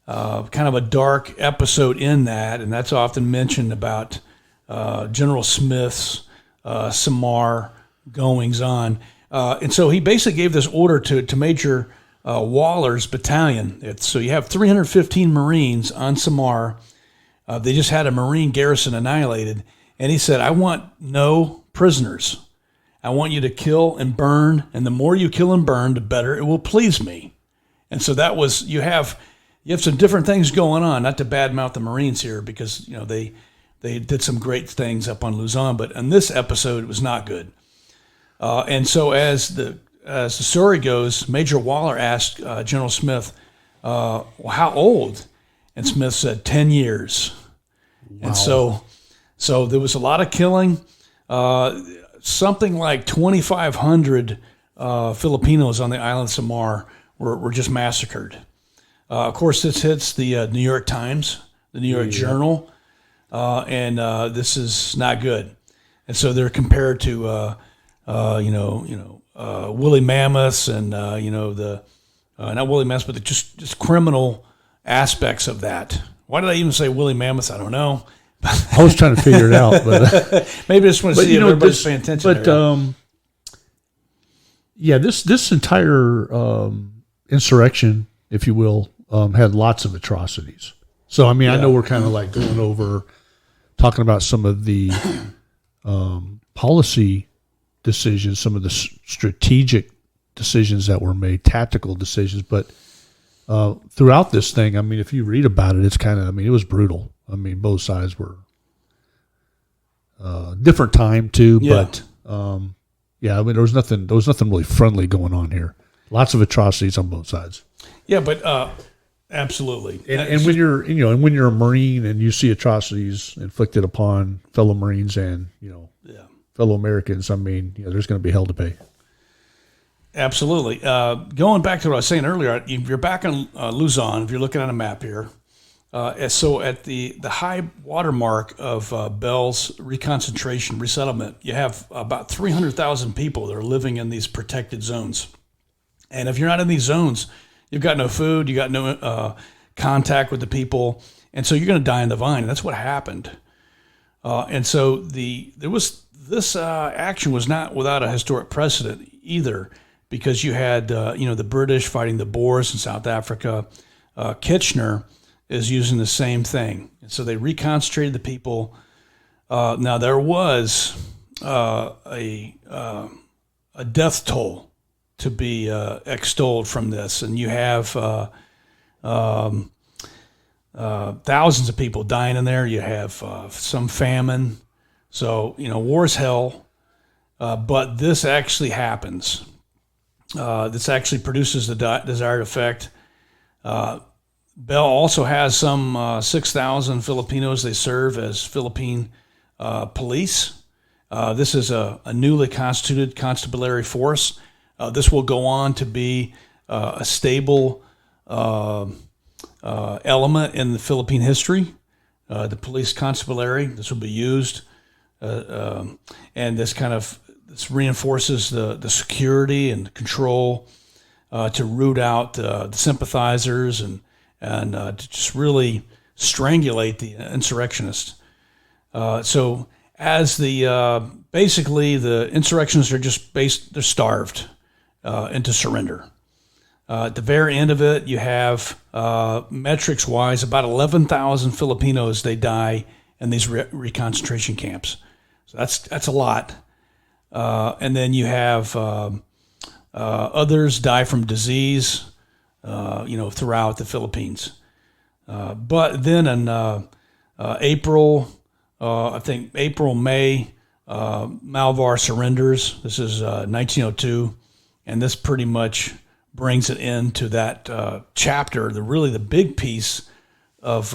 [SPEAKER 1] of a dark episode in that, and that's often mentioned about General Smith's Samar goings on. And so he basically gave this order to Major Waller's battalion. So you have 315 Marines on Samar. They just had a Marine garrison annihilated, and he said, "I want no prisoners. I want you to kill and burn, and the more you kill and burn, the better it will please me." And so that was, you have some different things going on. Not to badmouth the Marines here, because they did some great things up on Luzon, but in this episode it was not good. And so as the story goes, Major Waller asked General Smith, "Well, how old?" And Smith said 10 years. Wow. And so there was a lot of killing. Something like 2,500 Filipinos on the island of Samar were just massacred. Of course, this hits the New York Times, the New York Journal, and this is not good. And so they're compared to, woolly mammoths and not woolly mammoths, but just criminal aspects of that. Why did I even say woolly mammoths? I don't know.
[SPEAKER 2] I was trying to figure it out, but
[SPEAKER 1] maybe I just want to see if everybody's paying attention.
[SPEAKER 2] But this entire insurrection, if you will, had lots of atrocities. So I mean, I know we're kind of like going over talking about some of the policy decisions, some of the strategic decisions that were made, tactical decisions. But throughout this thing, I mean, if you read about it, it's kind of, I mean, it was brutal. I mean, both sides were different time too, but yeah, I mean, there was nothing really friendly going on here. Lots of atrocities on both sides.
[SPEAKER 1] Yeah, but absolutely.
[SPEAKER 2] And when you're a Marine and you see atrocities inflicted upon fellow Marines and fellow Americans, I mean, there's going to be hell to pay.
[SPEAKER 1] Absolutely. Going back to what I was saying earlier, if you're back in Luzon, if you're looking at a map here, so at the high water mark of Bell's reconcentration resettlement, you have about 300,000 people that are living in these protected zones. And if you're not in these zones, you've got no food, you got no contact with the people, and so you're going to die in the vine. And that's what happened. And so this action was not without a historic precedent either, because you had the British fighting the Boers in South Africa. Kitchener is using the same thing, and so they reconcentrated the people. Now there was a death toll to be extolled from this, and you have thousands of people dying in there. You have some famine, so war's hell. But this actually happens. This actually produces the desired effect. Bell also has some 6,000 Filipinos they serve as Philippine police. This is a newly constituted constabulary force. This will go on to be a stable element in the Philippine history. The police constabulary, this will be used. And this reinforces the security and the control to root out the sympathizers and to just really strangulate the insurrectionists. So as basically the insurrectionists are they're starved into surrender. At the very end of it, you have metrics-wise about 11,000 Filipinos. They die in these reconcentration camps. So that's a lot. And then you have others die from disease, throughout the Philippines. But then in April, May, Malvar surrenders. This is 1902, and this pretty much brings it into that chapter, the big piece of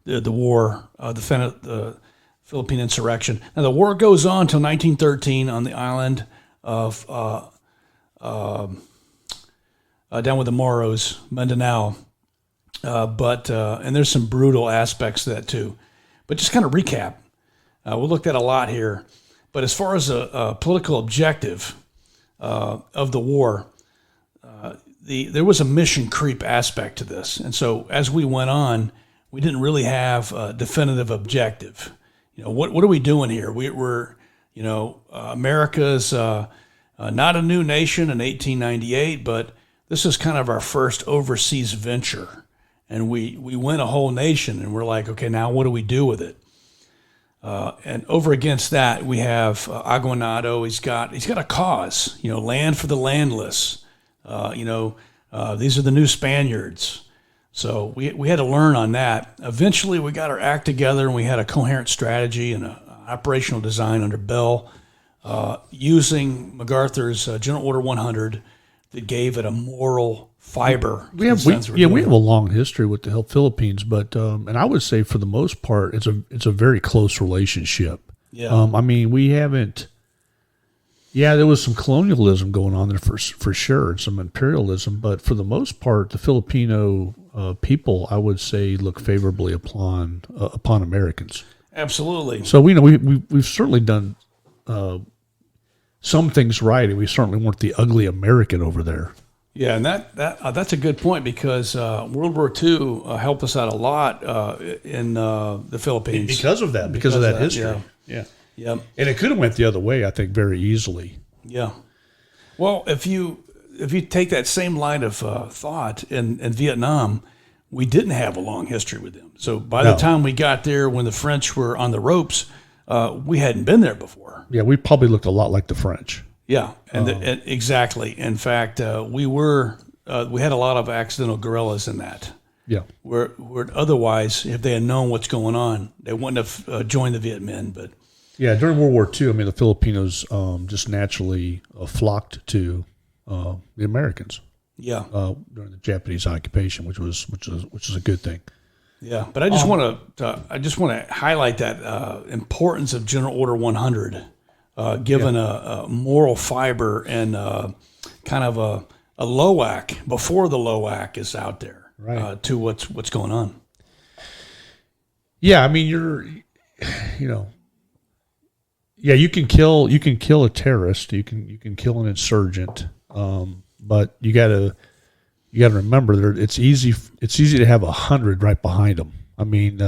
[SPEAKER 1] the war, the Philippine insurrection. Now, the war goes on until 1913 on the island of down with the Moros, Mindanao. And there's some brutal aspects to that too. But just kind of recap, we looked at a lot here. But as far as a political objective of the war, there was a mission creep aspect to this. And so as we went on, we didn't really have a definitive objective. What are we doing here? We're America's not a new nation in 1898, but this is kind of our first overseas venture. And we win a whole nation, and we're like, okay, now what do we do with it? And over against that, we have Aguinaldo. He's got a cause, land for the landless. These are the new Spaniards. So we had to learn on that. Eventually, we got our act together, and we had a coherent strategy and an operational design under Bell, using MacArthur's General Order 100 that gave it a moral fiber.
[SPEAKER 2] We have a long history with the Philippines, but and I would say for the most part, it's a very close relationship.
[SPEAKER 1] Yeah.
[SPEAKER 2] I mean, we haven't. Yeah, there was some colonialism going on there for sure, and some imperialism, but for the most part, the Filipino people, I would say, look favorably upon Americans.
[SPEAKER 1] Absolutely.
[SPEAKER 2] So we've certainly done some things right, and we certainly weren't the ugly American over there.
[SPEAKER 1] Yeah, and that's a good point, because World War II helped us out a lot in the Philippines
[SPEAKER 2] because of that history.
[SPEAKER 1] Yeah. Yeah,
[SPEAKER 2] and it could have went the other way, I think, very easily.
[SPEAKER 1] Yeah. Well, if you take that same line of thought in Vietnam, we didn't have a long history with them. So by the time we got there, when the French were on the ropes, we hadn't been there before.
[SPEAKER 2] Yeah, we probably looked a lot like the French.
[SPEAKER 1] Yeah, and exactly. In fact, we had a lot of accidental guerrillas in that.
[SPEAKER 2] Yeah.
[SPEAKER 1] Where otherwise, if they had known what's going on, they wouldn't have joined the Viet Minh. But
[SPEAKER 2] yeah, during World War II, I mean, the Filipinos just naturally flocked to the Americans.
[SPEAKER 1] Yeah.
[SPEAKER 2] During the Japanese occupation, which was a good thing.
[SPEAKER 1] Yeah, but I just want to highlight that importance of General Order 100, given a moral fiber and kind of a LOAC before the LOAC is out there.
[SPEAKER 2] Right.
[SPEAKER 1] To what's going on.
[SPEAKER 2] Yeah, I mean, you can kill a terrorist, you can kill an insurgent, but you got to remember that it's easy to have 100 right behind them. I mean,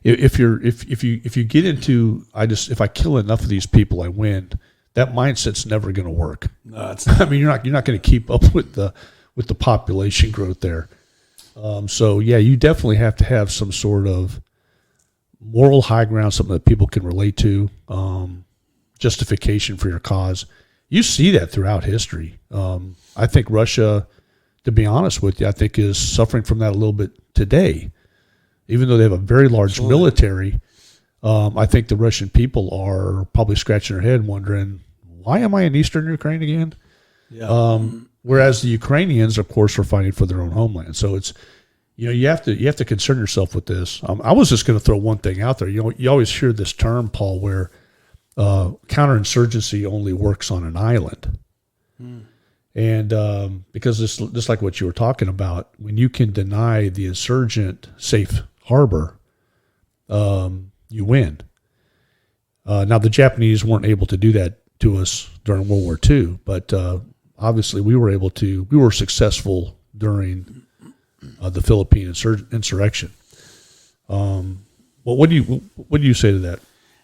[SPEAKER 2] if you get into if I kill enough of these people, I win. That mindset's never going to work.
[SPEAKER 1] No, it's not.
[SPEAKER 2] I mean, you're not going to keep up with the population growth there. So yeah, you definitely have to have some sort of moral high ground, something that people can relate to, justification for your cause. You see that throughout history. I think Russia, to be honest with you, I think is suffering from that a little bit today. Even though they have a very large military, I think the Russian people are probably scratching their head wondering, why am I in Eastern Ukraine again?
[SPEAKER 1] Yeah.
[SPEAKER 2] Whereas the Ukrainians, of course, are fighting for their own homeland. So it's, you have to concern yourself with this. I was just going to throw one thing out there. You always hear this term, Paul, where counterinsurgency only works on an island. And because just like what you were talking about, when you can deny the insurgent safe harbor, you win. Now, the Japanese weren't able to do that to us during World War II, but obviously we were successful during the Philippine insurrection. Well, what do you say to that?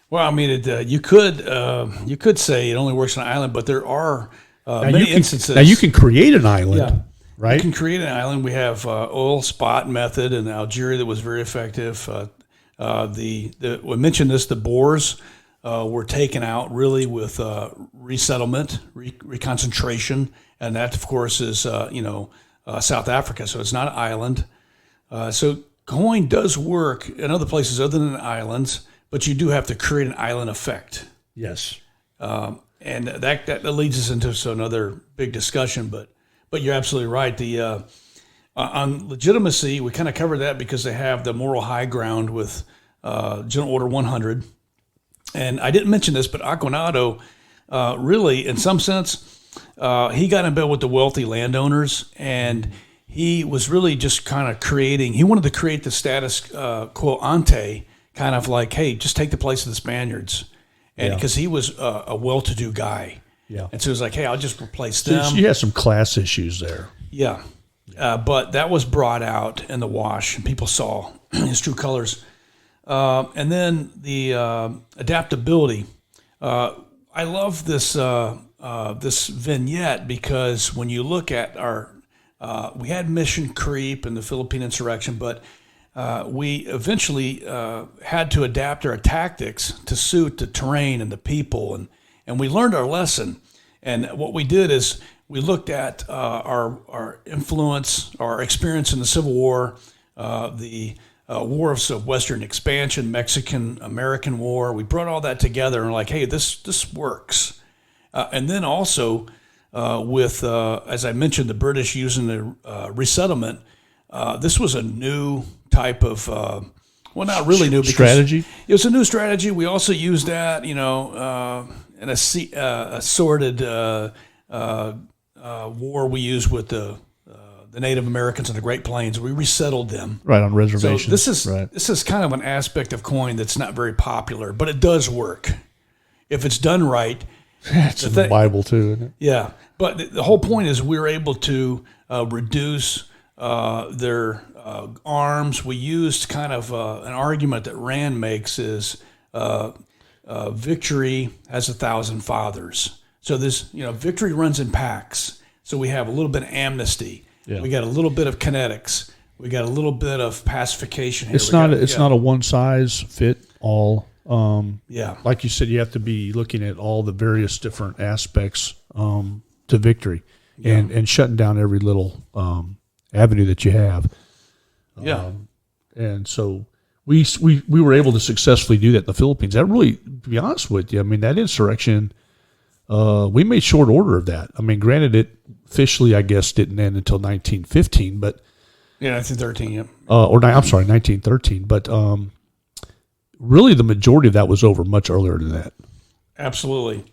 [SPEAKER 1] Well, I mean, you could say it only works on an island, but there are many instances.
[SPEAKER 2] Now you can create an island, right?
[SPEAKER 1] You can create an island. We have oil spot method in Algeria that was very effective. We mentioned this. The Boers were taken out really with resettlement, reconcentration, and that, of course, is South Africa. So it's not an island. So coin does work in other places other than islands, but you do have to create an island effect.
[SPEAKER 2] Yes.
[SPEAKER 1] And that leads us into another big discussion. But you're absolutely right. The on legitimacy, we kind of covered that because they have the moral high ground with General Order 100. And I didn't mention this, but Aguinaldo, really, in some sense, he got in bed with the wealthy landowners, and he was really just kind of he wanted to create the status quo ante, kind of like, hey, just take the place of the Spaniards. And because he was a well-to-do guy.
[SPEAKER 2] Yeah.
[SPEAKER 1] And so he was like, hey, I'll just replace them.
[SPEAKER 2] So you had some class issues there.
[SPEAKER 1] Yeah. But that was brought out in the wash, and people saw his true colors. And then the adaptability. I love this this vignette because when you look at we had mission creep in the Philippine Insurrection, but we eventually had to adapt our tactics to suit the terrain and the people, and we learned our lesson. And what we did is we looked at our influence, our experience in the Civil War, the wars of Western expansion, Mexican-American War. We brought all that together and were like, hey, this works. And then also with, as I mentioned, the British using the resettlement, this was a new type of, well, not really new. Because
[SPEAKER 2] strategy?
[SPEAKER 1] It was a new strategy. We also used that, in a assorted war we used with the Native Americans in the Great Plains. We resettled them.
[SPEAKER 2] Right, on reservations.
[SPEAKER 1] So this is kind of an aspect of coin that's not very popular, but it does work. If it's done right.
[SPEAKER 2] It's in the Bible too, isn't it?
[SPEAKER 1] Yeah. But the whole point is we were able to reduce their arms. We used kind of an argument that Rand makes is victory has 1,000 fathers. So this, victory runs in packs. So we have a little bit of amnesty. Yeah. We got a little bit of kinetics. We got a little bit of pacification here.
[SPEAKER 2] It's not a one size fit all.
[SPEAKER 1] Yeah.
[SPEAKER 2] Like you said, you have to be looking at all the various different aspects to victory, and shutting down every little avenue that you have.
[SPEAKER 1] Yeah.
[SPEAKER 2] And so we were able to successfully do that in the Philippines. That really, to be honest with you, I mean, that insurrection, we made short order of that. I mean, granted, it officially, I guess, didn't end until 1915, but
[SPEAKER 1] 1913. Yep.
[SPEAKER 2] I'm sorry, 1913. But really, the majority of that was over much earlier than that.
[SPEAKER 1] Absolutely.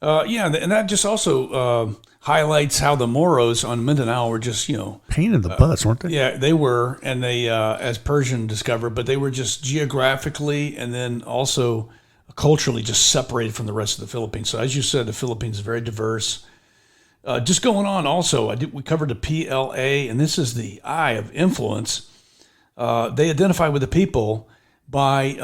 [SPEAKER 1] And that just also highlights how the Moros on Mindanao were just,
[SPEAKER 2] pain in the butts, weren't they?
[SPEAKER 1] Yeah, they were, and they, as Persian discovered, but they were just geographically and then also culturally just separated from the rest of the Philippines. So as you said, the Philippines is very diverse. Just going on also, we covered the PLA, and this is the I of influence. They identify with the people by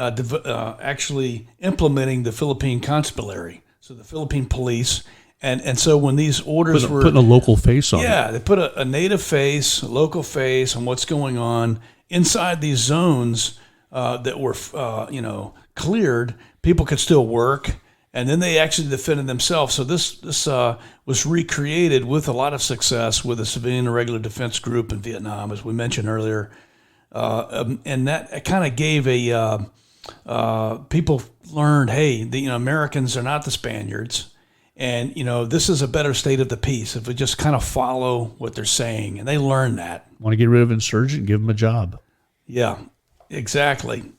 [SPEAKER 1] actually implementing the Philippine Constabulary, so the Philippine police. And so when these orders were
[SPEAKER 2] putting a local face on it.
[SPEAKER 1] Yeah, they put a native face, a local face on what's going on inside these zones that were, cleared. People could still work, and then they actually defended themselves. So this was recreated with a lot of success with the Civilian Irregular Defense Group in Vietnam, as we mentioned earlier, and that kind of gave people learned, hey, the Americans are not the Spaniards. And, this is a better state of the peace if we just kind of follow what they're saying. And they learn that.
[SPEAKER 2] Want to get rid of insurgent? Give them a job.
[SPEAKER 1] Yeah, exactly.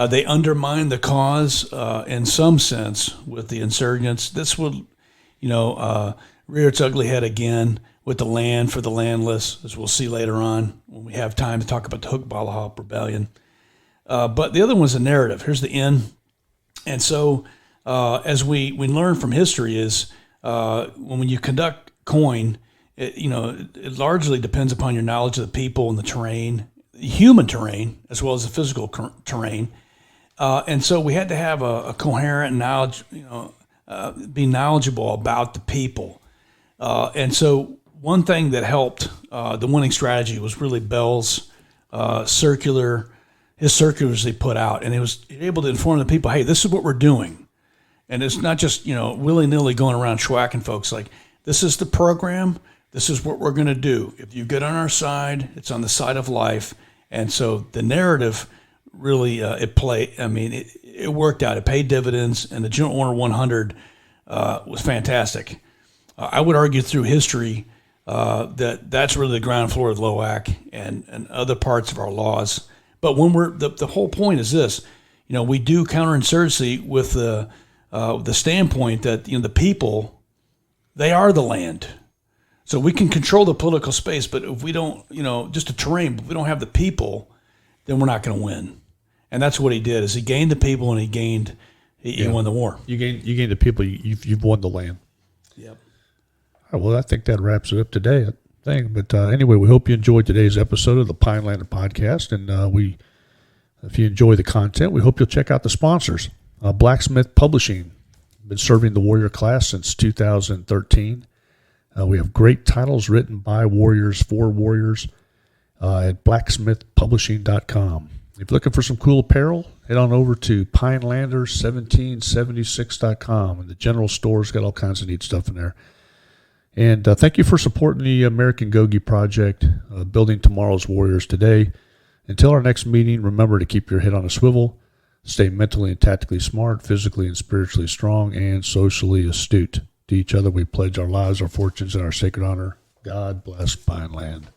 [SPEAKER 1] They undermine the cause in some sense with the insurgents. This will, rear its ugly head again with the land for the landless, as we'll see later on when we have time to talk about the Hukbalahap Rebellion. But the other one's a narrative. Here's the end. And so as we learn from history is when you conduct COIN, it largely depends upon your knowledge of the people and the terrain, human terrain, as well as the physical terrain. And so we had to have a coherent knowledge, be knowledgeable about the people. And so one thing that helped the winning strategy was really Bell's his circulars they put out, and he was able to inform the people, hey, this is what we're doing. And it's not just, willy-nilly going around schwacking folks. Like, this is the program. This is what we're going to do. If you get on our side, it's on the side of life. And so the narrative really, it worked out. It paid dividends, and the General Order 100 was fantastic. I would argue through history that's really the ground floor of LOAC and other parts of our laws. But when the whole point is this, we do counterinsurgency with the standpoint that the people, they are the land, so we can control the political space. But if we don't, just the terrain, but if we don't have the people, then we're not going to win. And that's what he did. Is he gained the people and he won the war.
[SPEAKER 2] You gain the people. You've won the land.
[SPEAKER 1] Yep.
[SPEAKER 2] All right, well, I think that wraps it up today. But anyway, we hope you enjoyed today's episode of the Pinelander Podcast, and if you enjoy the content, we hope you'll check out the sponsors. Blacksmith Publishing, been serving the warrior class since 2013. We have great titles written by warriors for warriors at blacksmithpublishing.com. If you're looking for some cool apparel, head on over to pinelander1776.com, and the general store's got all kinds of neat stuff in there. And thank you for supporting the American Gogi Project, building tomorrow's warriors today. Until our next meeting, remember to keep your head on a swivel, stay mentally and tactically smart, physically and spiritually strong, and socially astute. To each other, we pledge our lives, our fortunes, and our sacred honor. God bless Pineland.